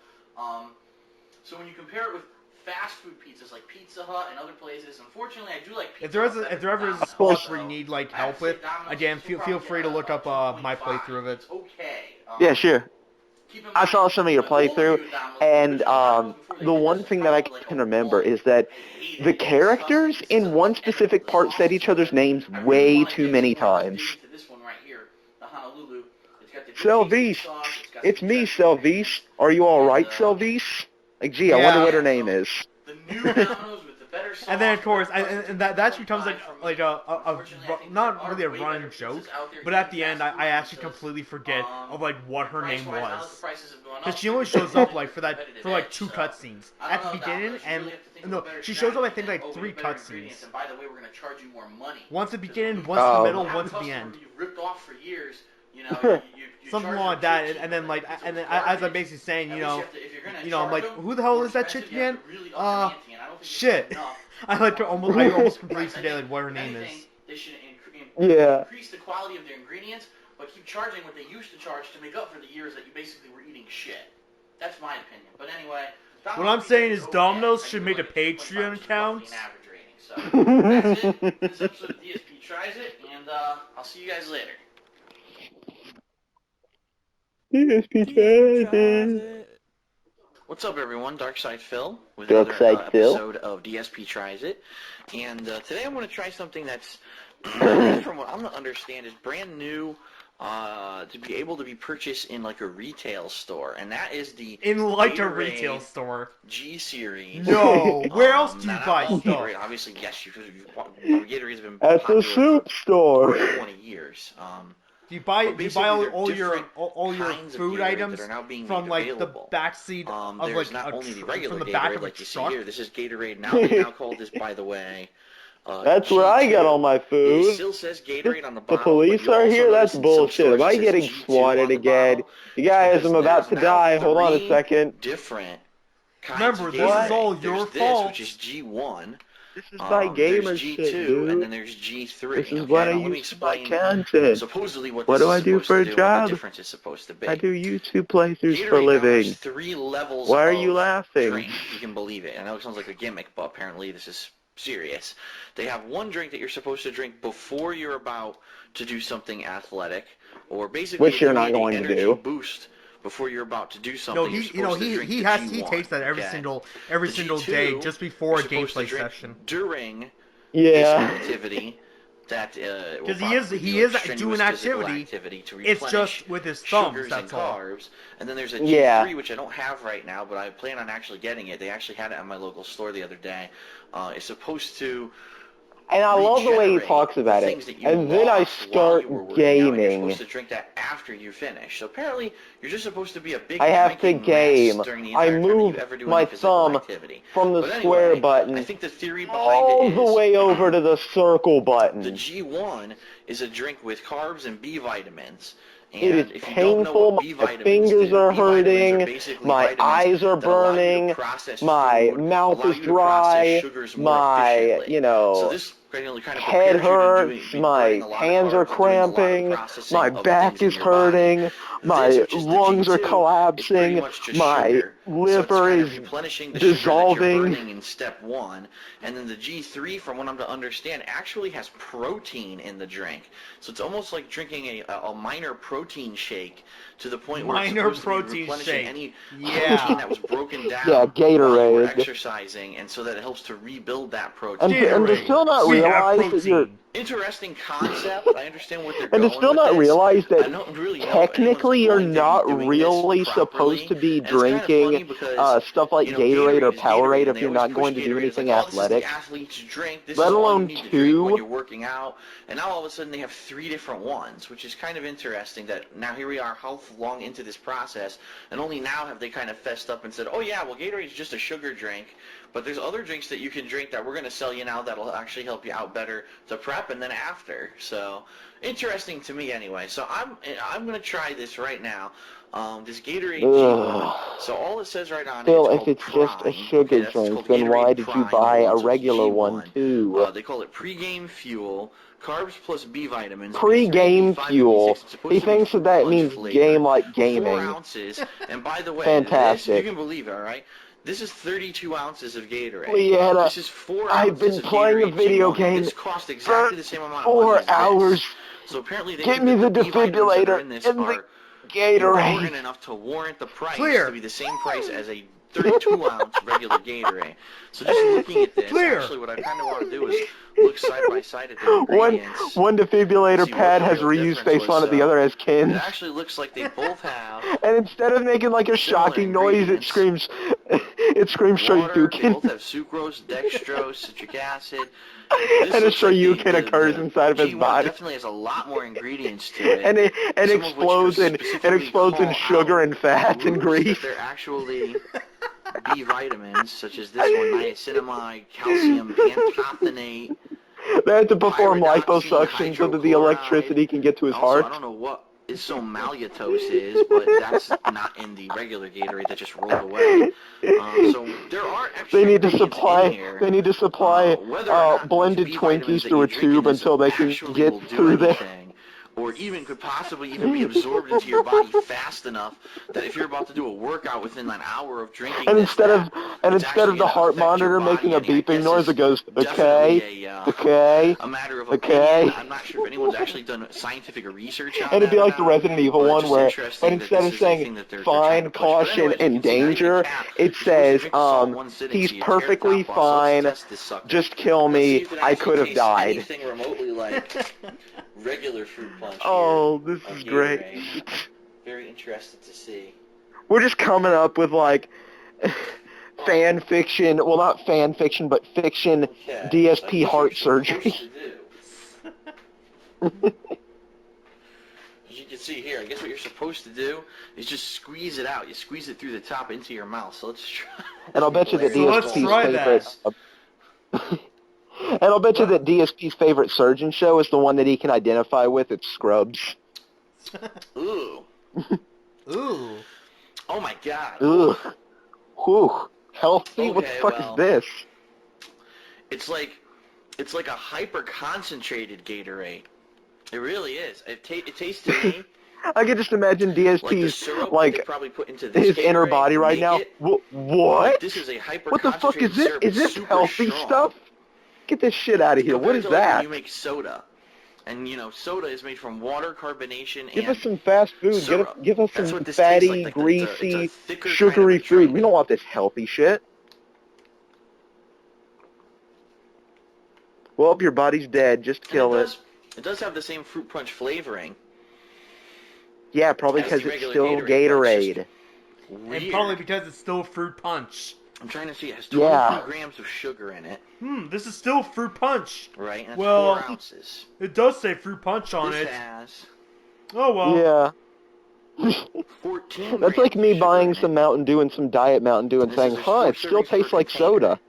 So when you compare it with fast food pizzas like Pizza Hut and other places, unfortunately, I do like Pizza Hut. If there ever is a spot where you need like help with, again, feel free to look up my playthrough of it. Okay. Yeah, sure. I saw some of your playthrough, and the one thing that I can remember is that the characters in one specific part said each other's names way too many times. Selvice, it's me, Selvice. Are you alright, Selvice? Like, gee, I wonder what her name is. And then of course, and that becomes like a not really a running joke, but at the end I actually completely forget of like what her name was, because she only shows up like for like 2 cutscenes at the beginning, and no, she shows up I think like 3 cutscenes. Once at the beginning, once in the middle, once at the end. Something like that, and then as I'm basically saying, I'm like, who the hell is that chick again? Shit. I almost completely forget like what her name is. They should Yeah. increase the quality of their ingredients, but keep charging what they used to charge to make up for the years that you basically were eating shit. That's my opinion. But anyway, what I'm saying is Domino's should make a Patreon account. So that's it. This episode of DSP Tries It, and I'll see you guys later. DSP tries it. What's up, everyone? Darkside Phil with Darkside another Phil. episode of DSP Tries It. And today I'm going to try something that's, from what I'm going to understand, is brand new to be able to be purchased in like a retail store. And that is the In like a Gatorade retail store. G Series. No, where else do you not buy all stuff? Gatorade. Obviously, yes, Gatorade's been At the popular soup for store. 20 years. Do you buy all your kinds of food Gatorade items that are now being from made like the available. backseat of There's like not only the regular from the back Gatorade of a like you see truck? here. This is Gatorade now. They now call this, by the way, That's where I get G2. all my It food. still says Gatorade on the The bottle. police but you'll are also here? notice That's in some bullshit. stores Am I it says getting G2 swatted on the again? bottle. You guys, Because I'm about to there's now die. Hold on a 3 second. different kinds Remember, of this is Gatorade. all There's your this, fault. which is G1. This is my gamer There's shit, G2, dude. and then there's G3. This is okay? what I Now, let me use for my explain content. supposedly what What this do I is do supposed for to a do, what the job? difference is supposed to be. I do YouTube playthroughs Gatorade for a now has living. 3 levels Why are you of laughing? drink. You can believe it. I know it sounds like a gimmick, but apparently this is serious. They have one drink that you're supposed to drink before you're about to do something athletic, or basically Which if you're you not need going an to energy do. boost before you're about to do something. No, you're he supposed to drink the he G1, takes that every okay? single The day G2, just before a you're supposed to gameplay drink session. during Yeah. this activity. That Because because he is doing activity. to It's replenish just with his thumbs. sugars That's and all. carbs. And then there's a Yeah. G3, which I don't have right now, but I plan on actually getting it. They actually had it at my local store the other day. It's supposed to And I love the way he regenerate talks about it. things that you And then I lost while start you were working out, and you're gaming. supposed to drink that after you finish. So apparently, you're just supposed to be a big I have to drinking game. mess during the I entire time that move you ever do my any physical thumb activity. from the But square anyway, button I think the theory behind all it the is way over to the circle the button. G1 is a drink with carbs and B vitamins. And It is if you don't know painful, what B my vitamins fingers do, are B vitamins hurting, basically my vitamins eyes are that allow you to burning, process my food, mouth allow is you to process dry, sugars more my, efficiently. So this kind of head prepares you to hurts, be my burning a lot of hands are carbs and doing a lot of cramping, processing my of back things in is your body. hurting, This, my which is the lungs are G2, is pretty collapsing, much just my sugar. So it's liver kind of is replenishing the sugar that you're dissolving. burning in step 1. And then the G3, from what I'm to understand, actually has protein in the drink. So it's almost like drinking a minor protein shake, to the point where it's Minor supposed to protein be replenishing shake. any Yeah. protein that was broken down Yeah, while you were Gatorade. exercising, and so that it helps to rebuild that protein. And to still not We have realize that you're... protein. Interesting concept. I understand what they're And to going still with not this. realize I that don't really know if anyone's technically you're going to be not doing really this properly. supposed to be And it's kind of drinking funny because, stuff like you know, Gatorade or is Powerade and if they you're always not push going to do Gatorade as anything like, oh, this is athletic. the athlete's drink. This Let is all you alone need to drink when two. you're working out. And now all of a sudden they have 3 different ones, which is kind of interesting that now here we are how long into this process, and only now have they kind of fessed up and said, oh yeah, well Gatorade's just a sugar drink, but there's other drinks that you can drink that we're going to sell you now that'll actually help you out better to prep and then after. So interesting to me anyway. So I'm going to try this right now. This Gatorade G1. So all it says right on Phil, it, if it's it's called just a Prime. sugar Okay, that's drink, called then why Gatorade did you Prime buy a One, so it's regular one G1. too? They call it pre-game fuel, carbs plus B vitamins. Pre-game B3, B5, fuel. B6. It's supposed He to be thinks fruit that punch means flavored. game like 4 gaming. ounces. And by the way, this, if Fantastic. you can believe it, all right? This is 32 ounces of Gatorade. Leanna, This is 4 I've ounces been of playing a Gatorade video G1. game This costs exactly the same amount of money 4 as this. hours. So apparently they Get think me that the the B vitamins that are defibrillator in this and the are Gatorade. important enough to warrant the price Clear. to be the same price as a 32-ounce regular Gatorade. So just looking at this, Clear. actually what I kind of want to do is look side by side at the ingredients. One defibrillator see what pad the has real reused difference face on it, was, the other has It Kins. actually looks like they both have And instead of making like a similar shocking noise, it ingredients. screams water. They Shoryuken. both have sucrose, dextrose, citric acid. This And a looks like Shoryuken occurs the inside of his G1 body. definitely has a lot more ingredients to it. And it some of which explodes in call sugar out and fats and groups grease. that they're actually B vitamins, such as this one, niacinamide, calcium pantothenate, They have to perform pyridoxine liposuction so that the hydrochloride. electricity can get to his Also, I heart. don't know what isomaltose is, but that's not in the regular Gatorade that just rolled away. So there are extra They need to ingredients supply. in here. They need to supply Whether or not blended these B vitamins Twinkies that through you a drink in tube this until they can actually get will do through there. anything, or even could possibly even be absorbed into your body fast enough that if you're about to do a workout within an hour of drinking And this, instead of the gonna heart affect your monitor making body. a And I beeping guess noise, it's it goes, definitely okay, a matter of okay. opinion. I'm not sure if anyone's actually done scientific research on And it'd that be or like the not, Resident Evil but one just where, interesting that instead this of is a saying thing that they're trying fine, to push. But caution, anyways, you and can see now you danger, can cap. it You're supposed to says, drink the salt in one sitting, he's so you tear the perfectly top off. So let's fine, test this sucker. just kill Let's see me, if it I actually could have tastes died. anything remotely like regular fruit punch Oh, here this on is great. Gatorade. Very interested to see. We're just coming up with, like, fan fiction, well, not fan fiction, but fiction Okay. DSP heart surgery. As you can see here, I guess what you're supposed to do is just squeeze it out. You squeeze it through the top into your mouth. So let's try. And I'll bet you that So let's DSP's try favorite... that. And I'll bet you that DSP's favorite surgeon show is the one that he can identify with. It's Scrubs. Ooh. Ooh. Oh my god. Ugh. Whew. Healthy? What the Okay, fuck well, is this? It's like a hyper concentrated Gatorade. It really is. It tastes to me I can just imagine like the DSP's, syrup like, they probably put into this his inner Gatorade body to right make now. it. What? This is a hyper What the fuck is concentrated this? syrup. Is It's this super healthy strong. stuff? Get this shit out of here. What Compared is to, like, when that? you make soda. And, you know, soda is made from water, carbonation, Give and us some fast food. syrup. Give us That's some what this tastes fatty, like. greasy, It's a thicker sugary kind of a food. drink. We don't want this healthy shit. Well, your body's dead. Just kill it. It does have the same fruit punch flavoring. Yeah, probably as the because it's regular still Gatorade, Gatorade. And probably because it's still fruit punch. I'm trying to see. It has 23 grams of sugar in it. This is still fruit punch. Right, and it's Well, 4 ounces. It does say fruit punch on This it. has Oh well. Yeah. 14 That's like grams me of sugar buying in some it. Mountain Dew and some Diet Mountain Dew and This saying, is a huh, it four still servings tastes per like container. soda.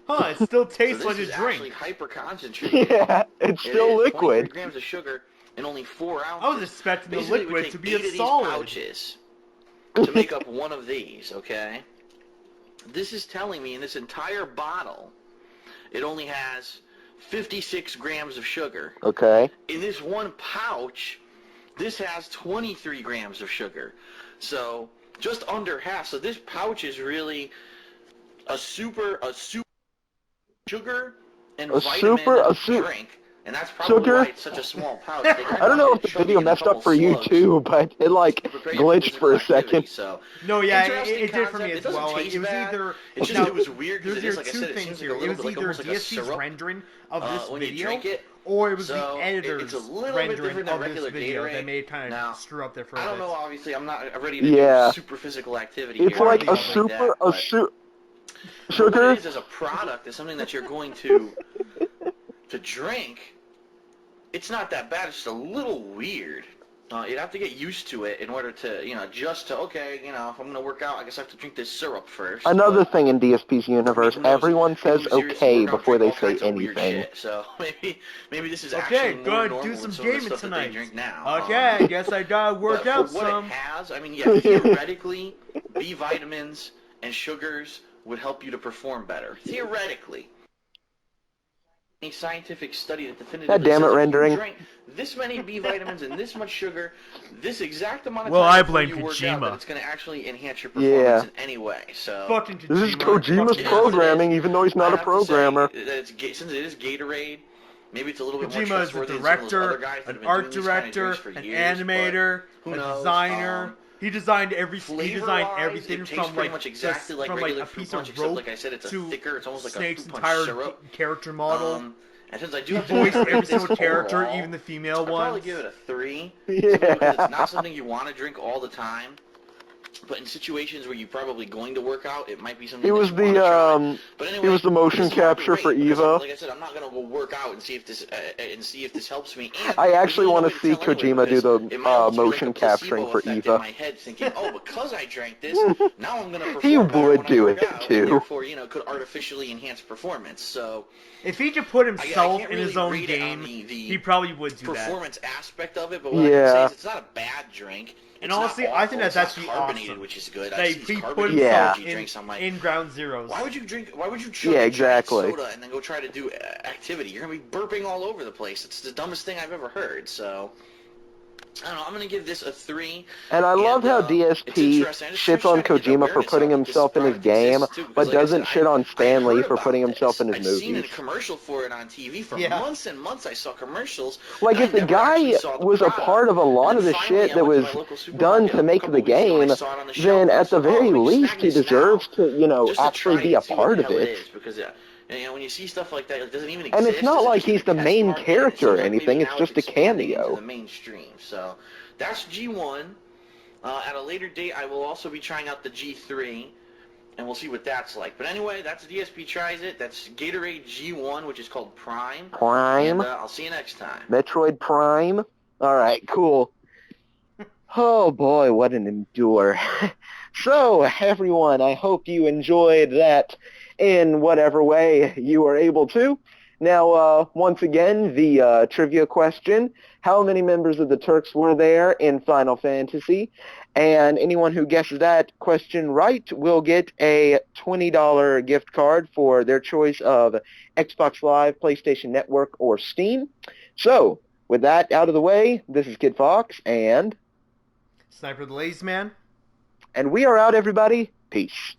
Huh, it still tastes So like this a is actually drink. hyper concentrated. Yeah, it's It still is 23 liquid. grams of sugar and only 4 ounces. I was expecting the Basically, we liquid take to be 8 a of these solid. pouches to make up one of these, okay? This is telling me in this entire bottle, it only has 56 grams of sugar. Okay. In this one pouch, this has 23 grams of sugar. So, just under half. So this pouch is really a super sugar and vitamin drink. And that's probably why it's such a small pouch. I don't know if the video messed up for you too, but it like glitched for a second. So, No, yeah, it did for me as it doesn't well. Like, taste it was bad. either It's just, it was weird because it is, like I two said, it things seems here. like a It little was bit like either almost like a DSP's syrup. rendering of this When you video, drink it, or it was so the editor's it's a little bit rendering different than of this regular video Gatorade. that may kind Now, of screw up their I don't photos. know, obviously, I'm not ready to do super physical activity It's here. like a sugar. sugar. What it is as a product is something that you're going to drink. It's not that bad. It's just a little weird. You'd have to get used to it in order to, adjust to, okay, if I'm going to work out, I guess I have to drink this syrup first. Another thing in DSP's universe, everyone says okay before they say anything. So maybe this is actually more normal do some than some of the gaming stuff that they tonight. drink now. Okay, I guess I gotta work but out for what some. it has, I mean, yeah, theoretically, B vitamins and sugars would help you to perform better. Theoretically. Any scientific study that definitively God damn it, says if rendering. you drink this many B vitamins and this much sugar, this exact amount of Well, time I before blame you work out, Kojima. that it's going to actually enhance your performance in any way. So Fucking Kojima. This is Kojima's programming, even though he's not a programmer. Since it is Gatorade, maybe it's a little bit more Kojima is a trustworthy than some of those other director, guys that an have been art doing these kind of director, drinks for an years, animator, but who a knows? designer. He designed everything. He designed Flavor-wise, everything it tastes from pretty like much exactly like from regular like a fruit piece punch, of except rope like I said, it's a to thicker. It's almost like Snake's a fruit punch entire syrup. character model. And since I do He have to voiced rate every this single character, overall, even the female I'd probably ones. give it a 3. Yeah. Simply because it's not something you want to drink all the time. But in situations where you're probably going to work out, it might be something He that was you want to try. the But anyway, he was the motion this is market capture for rate, because Eva. like I said, I'm not gonna go work out and see if this helps me. And I actually there's want no to way see tell anyway, Kojima do the because it might almost be like motion a placebo capturing for effect Eva. in my head, thinking, oh, because I drank this, now I'm gonna perform He better would when I do work it, out, too. and therefore, could artificially enhance performance. So If he could put himself can't in his really own rate it on game, the he probably would do that. performance aspect of it, but what I can say is it's not a bad drink. And It's honestly, not I think awful. that's It's not actually carbonated, awesome. which is good. I They see these put carbonated Yeah. himself energy drinks. I'm like, in Ground Zeroes. why would you chug Yeah, a giant exactly. soda and then go try to do activity? You're gonna be burping all over the place. It's the dumbest thing I've ever heard. So I don't know. I'm gonna give this a 3. And I love how It's DSP interesting. I just shits on try to get Kojima for awareness putting out that this himself in his product game, exists too, because but like I said, doesn't shit on I had Stan Lee heard for putting about himself this. in his I'd seen movies. a commercial for it on TV for Yeah. months and months. I saw commercials. Like, and if I the never actually guy saw the was a product. part of a lot And of then the finally, shit I that went to was my local done supermarket to make a the couple weeks ago, and game, I saw it on the shelf, then and I at the said, "Oh, very let me least snag he this now." deserves to, Just to try actually be it a and see what part the of hell it it. is, because when you see stuff like that, it doesn't even And exist. it's not Is it like just in he's a the test main market? And it character or seems like maybe anything, it's now just a expanding into the cameo. mainstream. So that's G1. At a later date, I will also be trying out the G3, and we'll see what that's like. But anyway, that's DSP Tries It. That's Gatorade G1, which is called Prime. Prime? And I'll see you next time. Metroid Prime? Alright, cool. Oh boy, what an endure. So, everyone, I hope you enjoyed that in whatever way you were able to. Now, once again, the trivia question: how many members of the Turks were there in Final Fantasy? And anyone who guesses that question right will get a $20 gift card for their choice of Xbox Live, PlayStation Network, or Steam. So, with that out of the way, this is Kid Fox, and Sniper the Ladies Man. we are out, everybody. Peace.